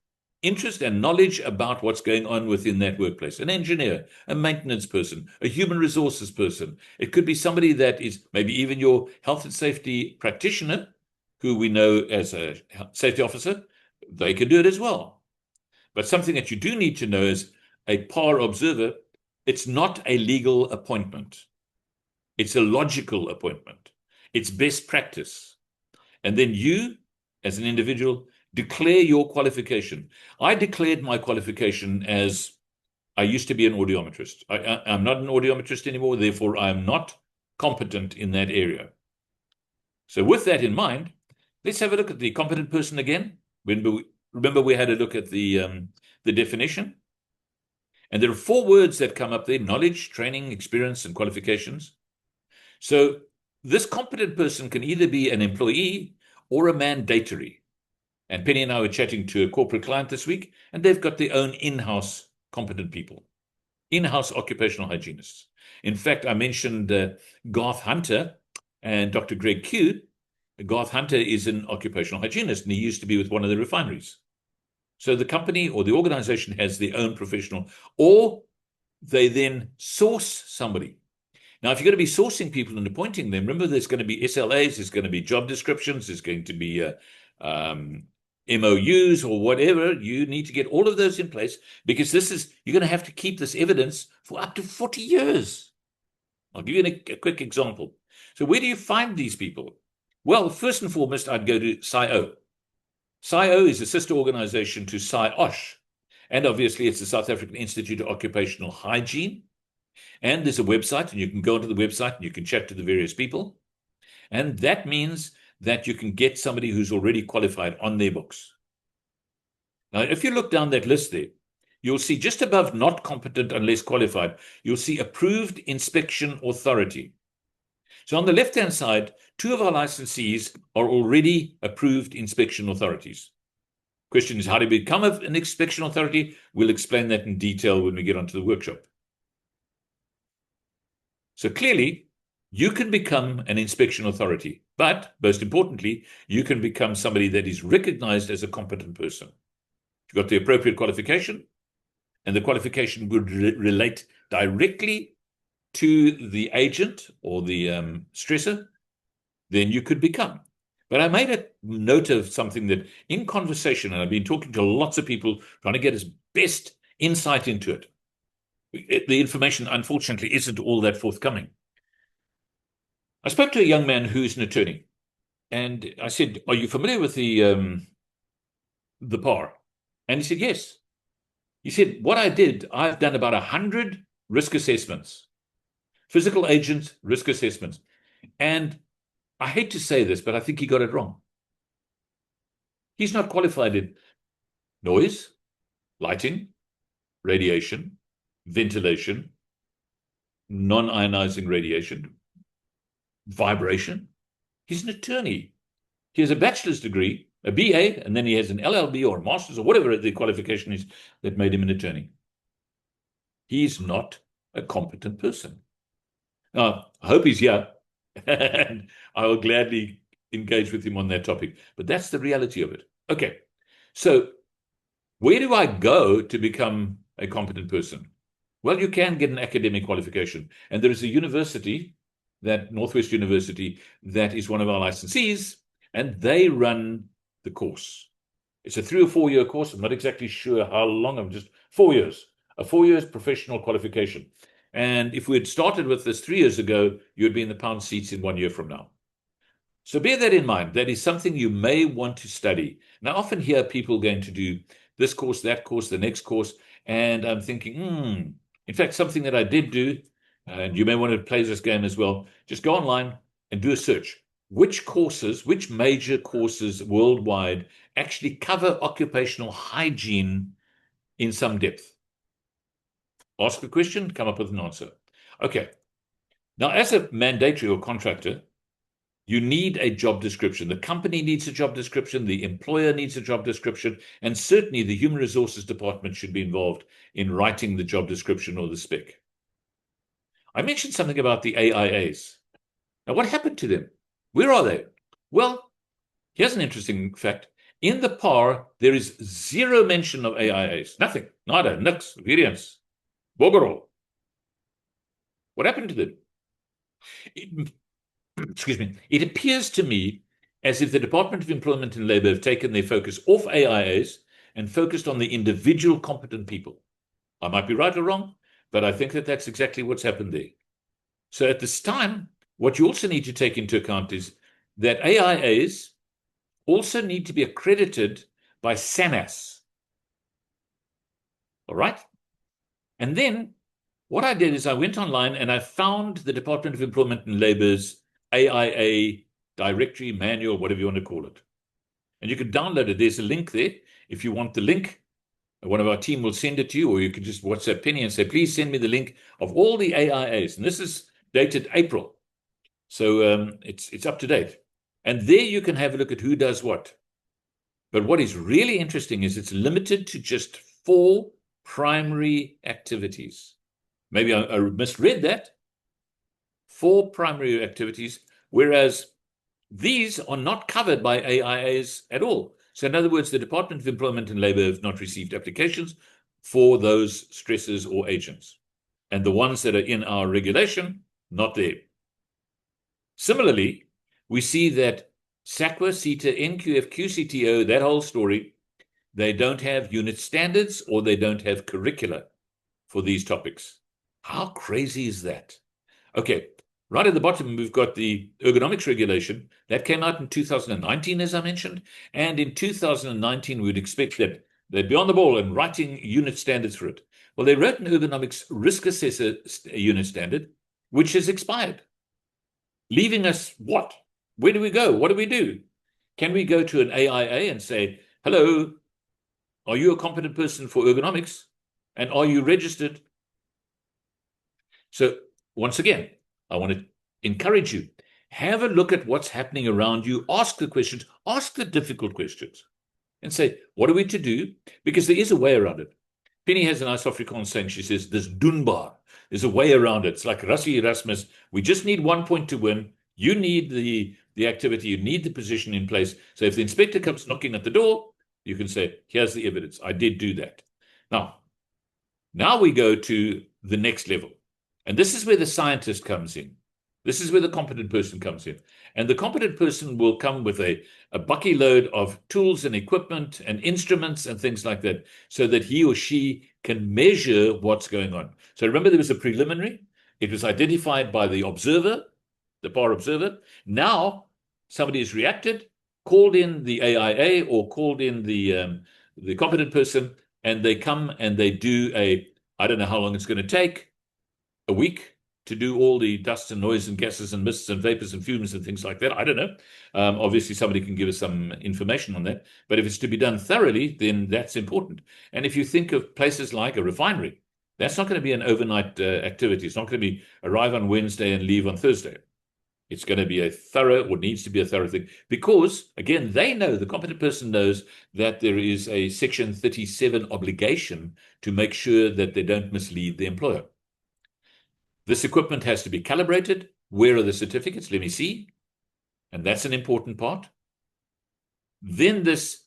interest and knowledge about what's going on within that workplace. An engineer, a maintenance person, a human resources person. It could be somebody that is maybe even your health and safety practitioner, who we know as a safety officer. They can do it as well. But something that you do need to know is a PAR observer, it's not a legal appointment. It's a logical appointment. It's best practice. And then you, as an individual, declare your qualification. I declared my qualification as I used to be an audiometrist. I'm not an audiometrist anymore, therefore I'm not competent in that area. So with that in mind, let's have a look at the competent person again. Remember we had a look at the definition. And there are 4 words that come up there: knowledge, training, experience, and qualifications. So this competent person can either be an employee or a mandatory. And Penny and I were chatting to a corporate client this week, and they've got their own in-house competent people, in-house occupational hygienists. In fact, I mentioned 𝗂𝗃𝗄𝗏 and Dr. Greg Q. 𝗂𝗃𝗄𝗏 is an occupational hygienist, and he used to be with one of the refineries. So the company or the organization has their own professional, or they then source somebody. Now, if you're going to be sourcing people and appointing them, remember there's going to be SLAs, there's going to be job descriptions, there's going to be MOUs or whatever. You need to get all of those in place, because you're going to have to keep this evidence for up to 40 years. I'll give you a quick example. So where do you find these people? Well, first and foremost, I'd go to Saiosh. Saiosh is a sister organization to Saiosh. And obviously, it's the South African Institute of Occupational Hygiene. And there's a website, and you can go onto the website and you can chat to the various people. And that means that you can get somebody who's already qualified on their books. Now, if you look down that list there, you'll see just above not competent unless qualified, you'll see approved inspection authority. So on the left-hand side, 2 of our licensees are already approved inspection authorities. Question is, how do you become an inspection authority? We'll explain that in detail when we get onto the workshop. So clearly, you can become an inspection authority, but most importantly, you can become somebody that is recognized as a competent person. You've got the appropriate qualification, and the qualification would relate directly to the agent or the stressor, then you could become. But I made a note of something that in conversation, and I've been talking to lots of people trying to get his best insight into it. The information, unfortunately, isn't all that forthcoming. I spoke to a young man who's an attorney, and I said, "Are you familiar with the PAR?" And he said, "Yes." He said, "What I've done about 100 risk assessments, physical agent risk assessments. And I hate to say this, but I think he got it wrong. He's not qualified in noise, lighting, radiation, ventilation, non-ionizing radiation, vibration. He's an attorney. He has a bachelor's degree, a BA, and then he has an LLB or a master's or whatever the qualification is that made him an attorney. He's not a competent person." Now, I hope he's here, and I will gladly engage with him on that topic. But that's the reality of it. Okay, so where do I go to become a competent person? Well, you can get an academic qualification. And there is a university, that Northwest University, that is one of our licensees, and they run the course. It's a 3 or 4 year course. I'm not exactly sure how long. I'm just 4 years. A 4 years professional qualification. And if we had started with this 3 years ago, you'd be in the pound seats in 1 year from now. So bear that in mind. That is something you may want to study. Now, I often hear people going to do this course, that course, the next course. And I'm thinking, in fact, something that I did do, and you may want to play this game as well, just go online and do a search. Which major courses worldwide actually cover occupational hygiene in some depth? Ask a question, come up with an answer. Okay. Now, as a mandatory or contractor, you need a job description. The company needs a job description. The employer needs a job description. And certainly the human resources department should be involved in writing the job description or the spec. I mentioned something about the AIAs. Now, what happened to them? Where are they? Well, here's an interesting fact. In the PAR, there is zero mention of AIAs. Nothing. Nada, nix, variance, boggerel. What happened to them? Excuse me. It appears to me as if the Department of Employment and Labor have taken their focus off AIAs and focused on the individual competent people. I might be right or wrong, but I think that that's exactly what's happened there. So at this time, what you also need to take into account is that AIAs also need to be accredited by SANAS. All right? And then what I did is I went online and I found the Department of Employment and Labor's AIA directory, manual, whatever you want to call it. And you can download it. There's a link there. If you want the link, one of our team will send it to you, or you can just WhatsApp Penny and say, please send me the link of all the AIAs. And this is dated April. So it's up to date. And there you can have a look at who does what. But what is really interesting is it's limited to just 4 primary activities. Maybe I misread that. 4 primary activities, whereas these are not covered by AIAs at all. So in other words, the Department of Employment and Labor have not received applications for those stressors or agents. And the ones that are in our regulation, not there. Similarly, we see that SAQA, CETA, NQF, QCTO, that whole story, they don't have unit standards or they don't have curricula for these topics. How crazy is that? Okay, right at the bottom, we've got the ergonomics regulation. That came out in 2019, as I mentioned. And in 2019, we'd expect that they'd be on the ball and writing unit standards for it. Well, they wrote an ergonomics risk assessor unit standard, which has expired, leaving us what? Where do we go? What do we do? Can we go to an AIA and say, hello, are you a competent person for ergonomics? And are you registered? So once again, I want to encourage you, have a look at what's happening around you, ask the questions, ask the difficult questions, and say, what are we to do? Because there is a way around it. Penny has a nice Afrikaans saying, she says, there's doenbaar. There's a way around it. It's like Rassie Erasmus. We just need 1 point to win. You need the activity, you need the position in place. So if the inspector comes knocking at the door, you can say, here's the evidence. I did do that. Now we go to the next level. And this is where the scientist comes in. This is where the competent person comes in. And the competent person will come with a bucky load of tools and equipment and instruments and things like that, so that he or she can measure what's going on. So remember, there was a preliminary. It was identified by the observer, the PAR observer. Now somebody has reacted, called in the AIA or called in the competent person, and they come and they do I don't know how long it's going to take, a week, to do all the dust and noise and gases and mists and vapors and fumes and things like that. I don't know. Obviously, somebody can give us some information on that. But if it's to be done thoroughly, then that's important. And if you think of places like a refinery, that's not going to be an overnight activity. It's not going to be arrive on Wednesday and leave on Thursday. It's going to be a thorough, or needs to be a thorough thing. Because, again, they know, the competent person knows that there is a Section 37 obligation to make sure that they don't mislead the employer. This equipment has to be calibrated. Where are the certificates? Let me see. And that's an important part. Then this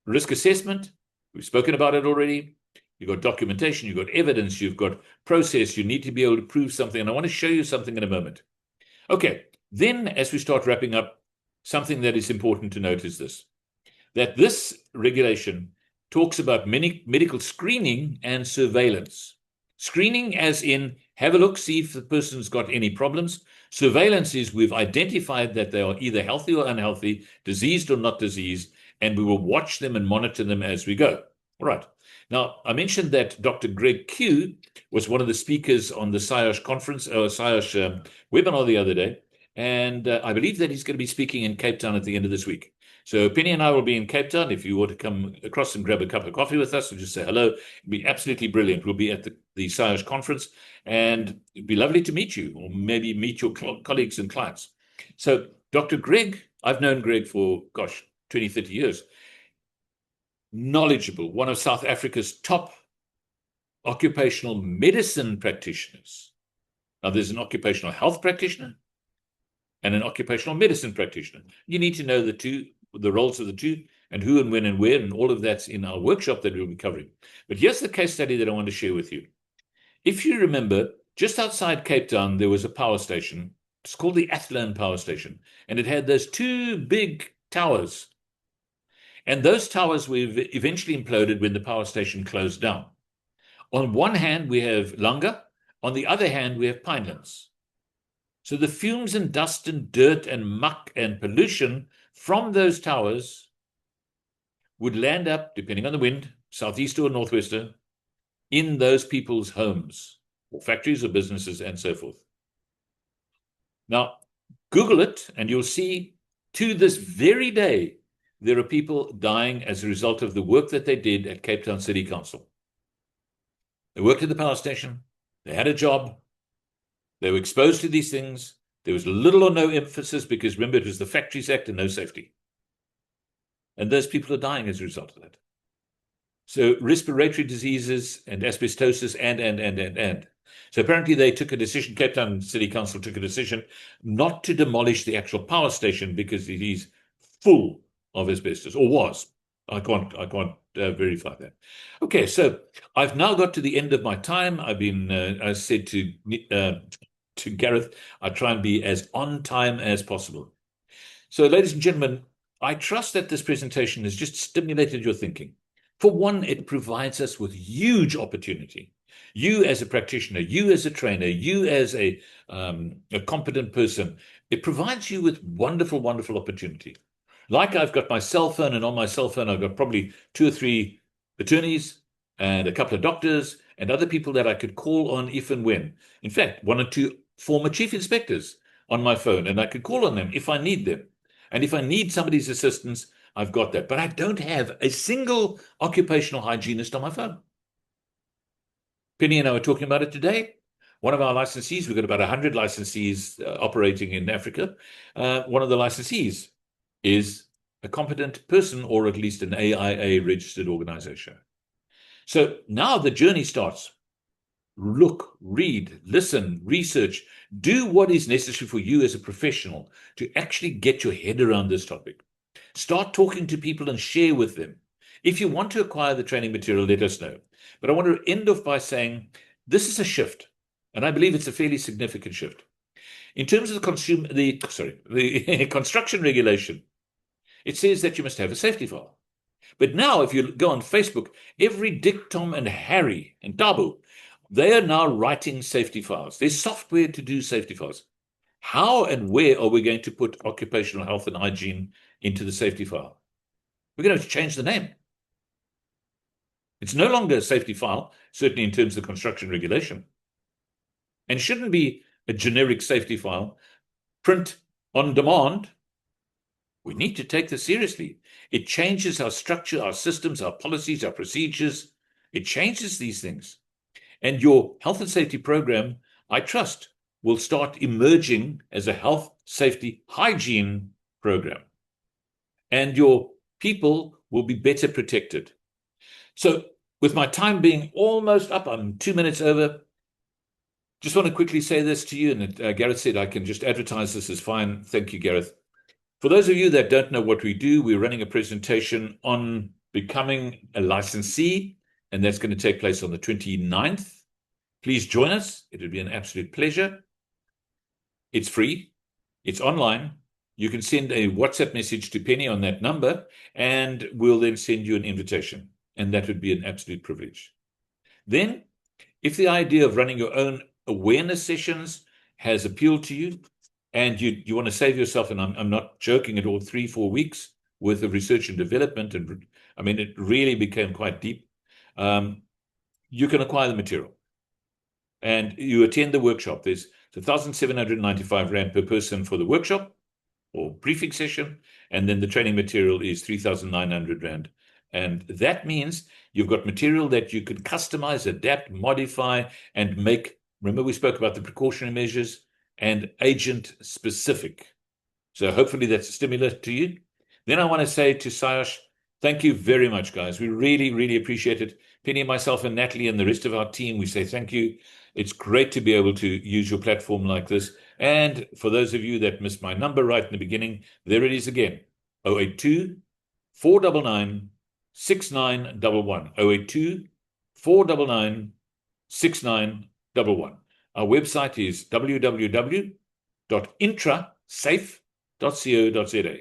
risk assessment, we've spoken about it already. You've got documentation, you've got evidence, you've got process. You need to be able to prove something. And I want to show you something in a moment. Okay, then as we start wrapping up, something that is important to note is this, that this regulation talks about medical screening and surveillance. Screening as in, have a look, see if the person's got any problems. Surveillance is we've identified that they are either healthy or unhealthy, diseased or not diseased, and we will watch them and monitor them as we go. Right. Now, I mentioned that Dr. Greg Q was one of the speakers on the Saiosh conference, or Saiosh webinar the other day, and I believe that he's going to be speaking in Cape Town at the end of this week. So Penny and I will be in Cape Town. If you want to come across and grab a cup of coffee with us and just say hello, it'd be absolutely brilliant. We'll be at the Saiosh conference, and it'd be lovely to meet you, or maybe meet your colleagues and clients. So Dr. Greg, I've known Greg for, 20, 30 years. Knowledgeable, one of South Africa's top occupational medicine practitioners. Now, there's an occupational health practitioner and an occupational medicine practitioner. You need to know the two, the roles of the two, and who and when and where, and all of that's in our workshop that we'll be covering. But here's the case study that I want to share with you. If you remember, just outside Cape Town, there was a power station. It's called the Athlone Power Station, and it had those two big towers. And those towers were eventually imploded when the power station closed down. On one hand, we have Langa. On the other hand, we have Pinelands. So the fumes and dust and dirt and muck and pollution from those towers would land up, depending on the wind, southeaster or northwester, in those people's homes, or factories or businesses and so forth. Now, Google it and you'll see, to this very day, there are people dying as a result of the work that they did at Cape Town City Council. They worked at the power station, they had a job, they were exposed to these things, there was little or no emphasis because, remember, it was the Factories Act and no safety. And those people are dying as a result of that. So respiratory diseases and asbestosis and. So apparently they took a decision, Cape Town City Council took a decision not to demolish the actual power station because it is full of asbestos, or was. I can't verify that. Okay, so I've now got to the end of my time. I've been, I said to Gareth, I try and be as on time as possible. So, ladies and gentlemen, I trust that this presentation has just stimulated your thinking. For one, it provides us with huge opportunity. You as a practitioner, you as a trainer, you as a competent person, it provides you with wonderful, wonderful opportunity. Like I've got my cell phone, and on my cell phone, I've got probably 2 or 3 attorneys and a couple of doctors and other people that I could call on if and when. In fact, 1 or 2 former chief inspectors on my phone, and I could call on them if I need them. And if I need somebody's assistance, I've got that. But I don't have a single occupational hygienist on my phone. Penny and I were talking about it today. One of our licensees, we've got about 100 licensees operating in Africa. One of the licensees is a competent person, or at least an AIA registered organization. So now the journey starts. Look, read, listen, research, do what is necessary for you as a professional to actually get your head around this topic. Start talking to people and share with them. If you want to acquire the training material, let us know. But I want to end off by saying this is a shift, and I believe it's a fairly significant shift. In terms of the construction regulation, it says that you must have a safety file. But now, if you go on Facebook, every Dick, Tom, and Harry and Tabu, they are now writing safety files. There's software to do safety files. How and where are we going to put occupational health and hygiene into the safety file? We're going to change the name. It's no longer a safety file, certainly in terms of the construction regulation. And shouldn't be a generic safety file, print on demand. We need to take this seriously. It changes our structure, our systems, our policies, our procedures. It changes these things. And your health and safety program, I trust, will start emerging as a health, safety, hygiene program. And your people will be better protected. So with my time being almost up, I'm 2 minutes over, just want to quickly say this to you. And Gareth said I can just advertise this as fine. Thank you, Gareth. For those of you that don't know what we do, we're running a presentation on becoming a licensee, and that's going to take place on the 29th. Please join us. It would be an absolute pleasure. It's free. It's online. You can send a WhatsApp message to Penny on that number, and we'll then send you an invitation, and that would be an absolute privilege. Then, if the idea of running your own awareness sessions has appealed to you, and you want to save yourself, and I'm not joking at all, 3-4 weeks worth of research and development, and I mean, it really became quite deep. you can acquire the material. And you attend the workshop. There's 1,795 Rand per person for the workshop or briefing session, and then the training material is 3,900 Rand. And that means you've got material that you can customize, adapt, modify, and make. Remember, we spoke about the precautionary measures and agent specific. So hopefully that's a stimulus to you. Then I want to say to Saiosh, thank you very much, guys. We really, really appreciate it. Penny, myself, and Natalie, and the rest of our team, we say thank you. It's great to be able to use your platform like this. And for those of you that missed my number right in the beginning, there it is again, 082-499-6911, 082-499-6911. Our website is www.intrasafe.co.za.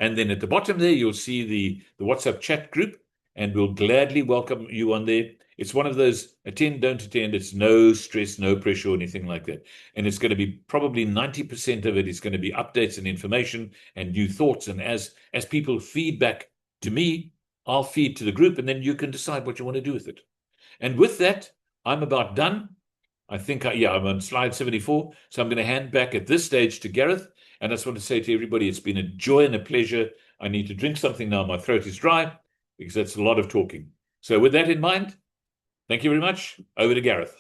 And then at the bottom there, you'll see the WhatsApp chat group, and we'll gladly welcome you on there. It's one of those attend, don't attend. It's no stress, no pressure or anything like that. And it's going to be probably 90% of it is going to be updates and information and new thoughts. And as people feed back to me, I'll feed to the group, and then you can decide what you want to do with it. And with that, I'm about done. I think, I'm on slide 74. So I'm going to hand back at this stage to Gareth. And I just want to say to everybody, it's been a joy and a pleasure. I need to drink something now. My throat is dry because that's a lot of talking. So with that in mind, thank you very much. Over to Gareth.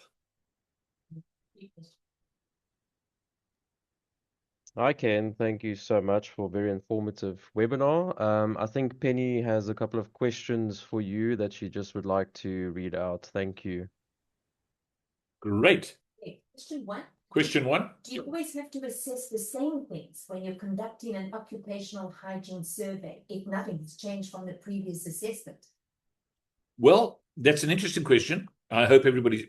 Hi, Ken. Thank you so much for a very informative webinar. I think Penny has a couple of questions for you that she just would like to read out. Thank you. Great. Okay. Question one. Question one. Do you always have to assess the same things when you're conducting an occupational hygiene survey if nothing has changed from the previous assessment? Well, that's an interesting question. I hope everybody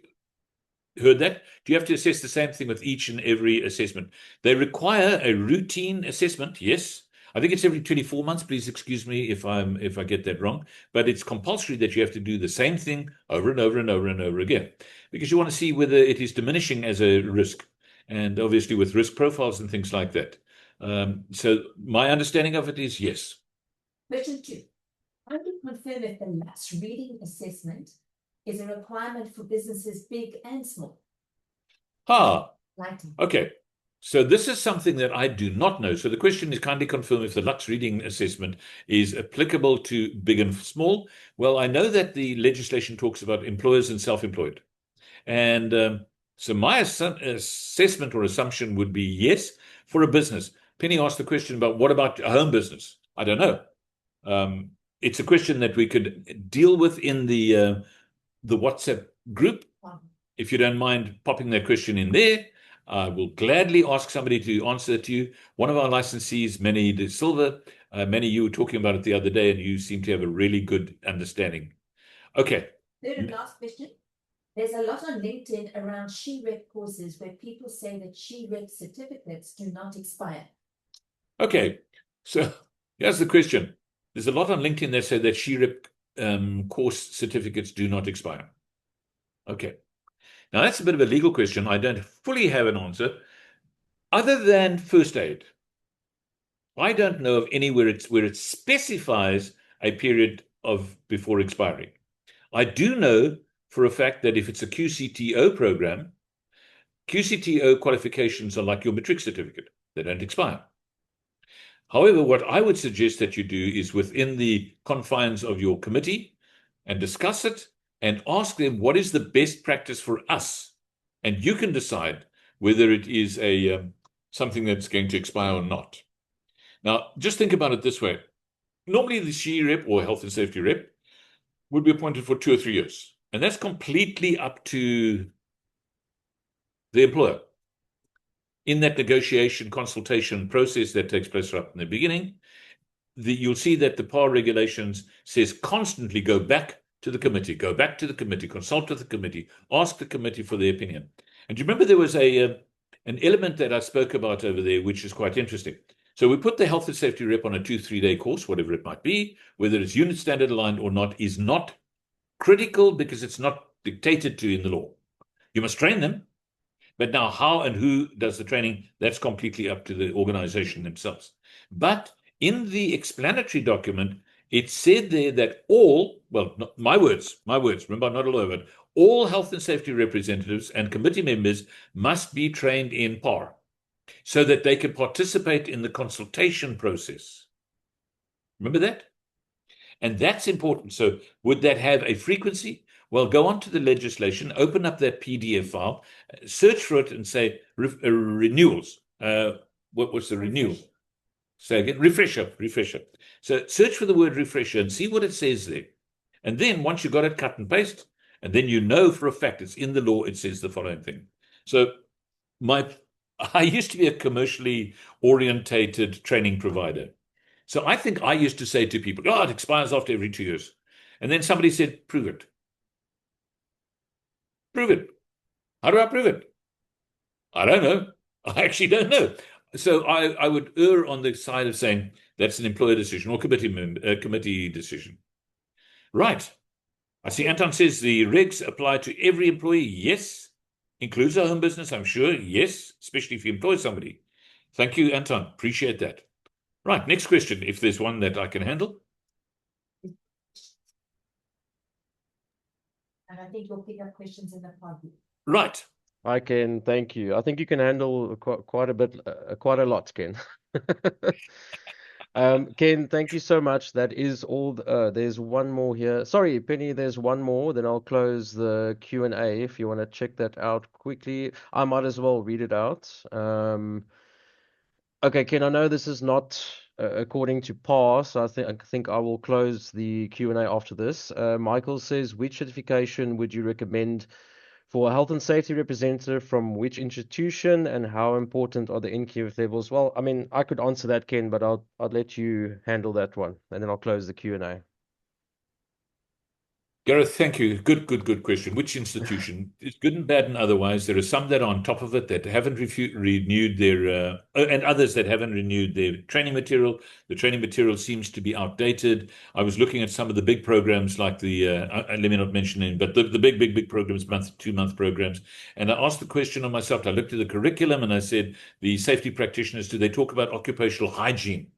heard that. Do you have to assess the same thing with each and every assessment? They require a routine assessment, yes. I think it's every 24 months. Please excuse me if I get that wrong. But it's compulsory that you have to do the same thing over and over and over and over again, because you want to see whether it is diminishing as a risk, and obviously with risk profiles and things like that. So my understanding of it is yes. Question two. How do you confirm if the LUX reading assessment is a requirement for businesses big and small? Lighting. Okay. So this is something that I do not know. So the question is, kindly confirm if the LUX reading assessment is applicable to big and small. Well, I know that the legislation talks about employers and self-employed. And so my assessment or assumption would be yes for a business. Penny asked the question about what about a home business? I don't know. It's a question that we could deal with in the WhatsApp group. If you don't mind popping that question in there, I will gladly ask somebody to answer it to you. One of our licensees, Manny De Silva, Manny, you were talking about it the other day, and you seem to have a really good understanding. Okay. Third and last question. There's a lot on LinkedIn around 𝗓𝗏 courses where people say that 𝗓𝗏 certificates do not expire. Okay, so here's the question. There's a lot on LinkedIn that say that 𝗓𝗏 course certificates do not expire. Okay. Now, that's a bit of a legal question. I don't fully have an answer. Other than first aid, I don't know of anywhere where it specifies a period of before expiry. I do know for a fact that if it's a QCTO program, QCTO qualifications are like your matric certificate. They don't expire. However, what I would suggest that you do is within the confines of your committee and discuss it, and ask them what is the best practice for us, and you can decide whether it is something that's going to expire or not. Now, just think about it this way. Normally, the 𝗓𝗏 or health and safety rep would be appointed for 2 or 3 years, and that's completely up to the employer. In that negotiation consultation process that takes place right in the beginning, you'll see that the PAR regulations says constantly go back to the committee, consult with the committee, ask the committee for their opinion. And do you remember there was an element that I spoke about over there, which is quite interesting. So we put the health and safety rep on a 2-3 day course, whatever it might be, whether it's unit standard aligned or not, is not critical because it's not dictated to in the law. You must train them, but now how and who does the training, that's completely up to the organization themselves. But in the explanatory document, It said there that all, well, not my words, remember I'm not a lawyer, but all health and safety representatives and committee members must be trained in PAR so that they can participate in the consultation process. Remember that? And that's important. So would that have a frequency? Well, go on to the legislation, open up that PDF file, search for it and say renewals. What's the renewal? Say again, refresher. So search for the word refresher and see what it says there. And then once you got it, cut and paste, and then you know for a fact it's in the law, it says the following thing. So I used to be a commercially orientated training provider. So I think I used to say to people, oh, it expires after every 2 years. And then somebody said, prove it. Prove it. How do I prove it? I don't know. I actually don't know. So I would err on the side of saying that's an employer decision or committee decision. Right. I see Anton says the regs apply to every employee. Yes. Includes our home business, I'm sure. Yes. Especially if you employ somebody. Thank you, Anton. Appreciate that. Right. Next question, if there's one that I can handle. And I think you'll pick up questions in the party. Right. I can, thank you. I think you can handle quite a bit, quite a lot, Ken. Ken, thank you so much. That is all. There's one more here. Sorry, Penny, there's one more. Then I'll close the Q&A if you want to check that out quickly. I might as well read it out. Okay, Ken, I know this is not according to PAR, so I think I will close the Q&A after this. Michael says, which certification would you recommend for a health and safety representative from which institution, and how important are the NQF levels? Well, I mean, I could answer that, Ken, but I'll let you handle that one, and then I'll close the Q&A. Gareth, thank you. Good question. Which institution? It's good and bad and otherwise. There are some that are on top of it that haven't renewed their, and others that haven't renewed their training material. The training material seems to be outdated. I was looking at some of the big programs like let me not mention them, but the big programs, 2-month programs. And I asked the question on myself. I looked at the curriculum and I said, the safety practitioners, do they talk about occupational hygiene?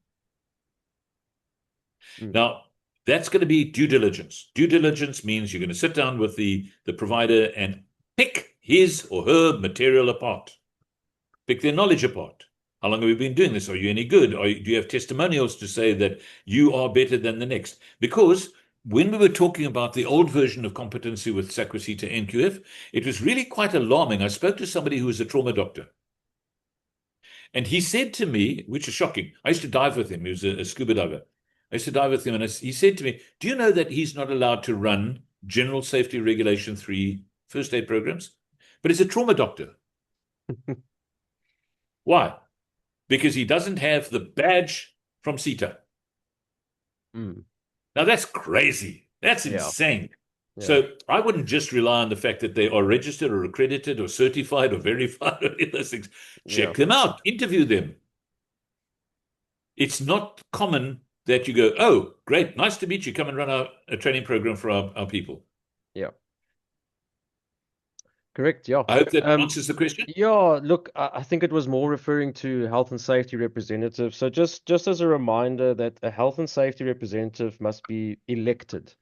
Now, that's going to be due diligence. Due diligence means you're going to sit down with the provider and pick his or her material apart. Pick their knowledge apart. How long have you been doing this? Are you any good? Do you have testimonials to say that you are better than the next? Because when we were talking about the old version of competency with 𝗂𝗃 NQF, it was really quite alarming. I spoke to somebody who was a trauma doctor. And he said to me, which is shocking, I used to dive with him. He was a scuba diver. I used to dive with him, and he said to me, do you know that he's not allowed to run General Safety Regulation 3 first aid programs? But he's a trauma doctor. Why? Because he doesn't have the badge from CETA. Now, that's crazy. That's insane. Yeah. So I wouldn't just rely on the fact that they are registered or accredited or certified or verified or any of those things. Check them out. Interview them. It's not common that you go, oh, great, nice to meet you. Come and run a training program for our people. Yeah. Correct, yeah. I hope that answers the question. Yeah, look, I think it was more referring to health and safety representatives. So just as a reminder that a health and safety representative must be elected.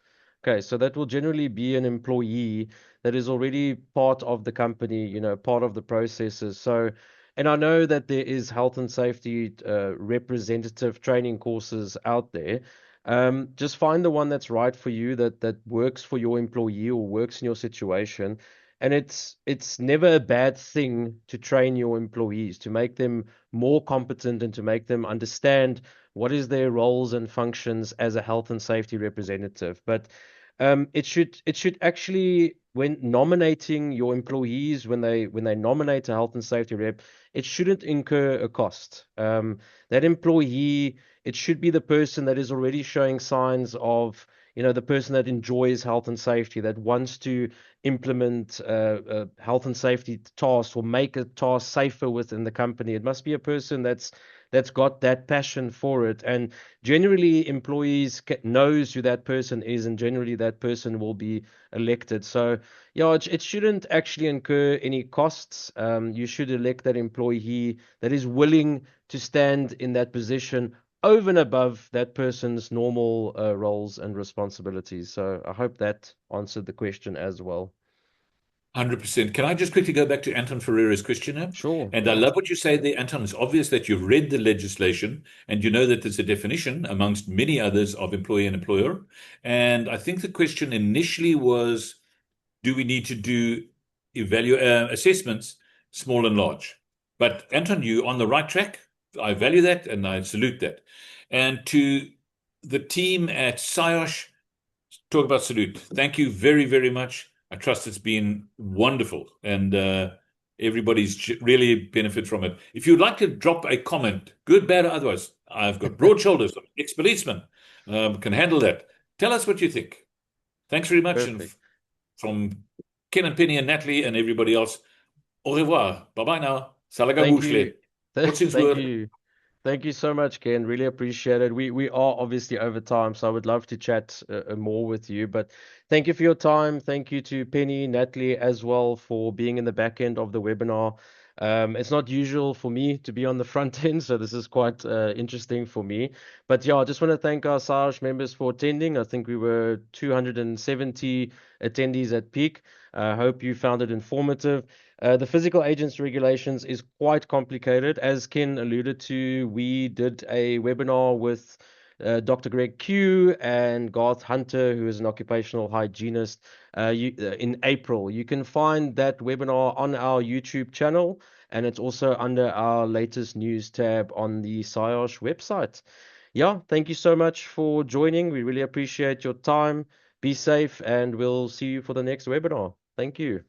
Okay, so that will generally be an employee that is already part of the company, part of the processes. So, and I know that there is health and safety representative training courses out there. Just find the one that's right for you, that works for your employee or works in your situation. And it's never a bad thing to train your employees, to make them more competent and to make them understand what is their roles and functions as a health and safety representative. But it should actually, when nominating your employees, when they nominate a health and safety rep, it shouldn't incur a cost. That employee, it should be the person that is already showing signs of, the person that enjoys health and safety, that wants to implement health and safety tasks or make a task safer within the company. It must be a person that's got that passion for it. And generally, employees knows who that person is, and generally that person will be elected. So, yeah, it shouldn't actually incur any costs. You should elect that employee that is willing to stand in that position over and above that person's normal roles and responsibilities. So I hope that answered the question as well. 100%. Can I just quickly go back to Anton Ferreira's questionnaire? Sure. And I love what you say there, Anton. It's obvious that you've read the legislation and you know that there's a definition, amongst many others, of employee and employer. And I think the question initially was, do we need to do assessments, small and large? But Anton, you're on the right track. I value that and I salute that. And to the team at Saiosh, talk about salute. Thank you very, very much. I trust it's been wonderful and everybody's really benefit from it. If you'd like to drop a comment, good, bad, or otherwise, I've got broad shoulders, ex-policeman, can handle that. Tell us what you think. Thanks very much. And from Ken and Penny and Natalie and everybody else, au revoir. Bye-bye now. Thank you. Thank you. Thank you so much, Ken. Really appreciate it. We are obviously over time, so I would love to chat more with you. But thank you for your time. Thank you to Penny, Natalie as well for being in the back end of the webinar. It's not usual for me to be on the front end, so this is quite interesting for me. But yeah, I just want to thank our Saiosh members for attending. I think we were 270 attendees at peak. I hope you found it informative. The physical agents regulations is quite complicated. As Ken alluded to, we did a webinar with Dr. Greg Q and Garth Hunter, who is an occupational hygienist, in April. You can find that webinar on our YouTube channel, and it's also under our latest news tab on the Saiosh website. Yeah, thank you so much for joining. We really appreciate your time. Be safe, and we'll see you for the next webinar. Thank you.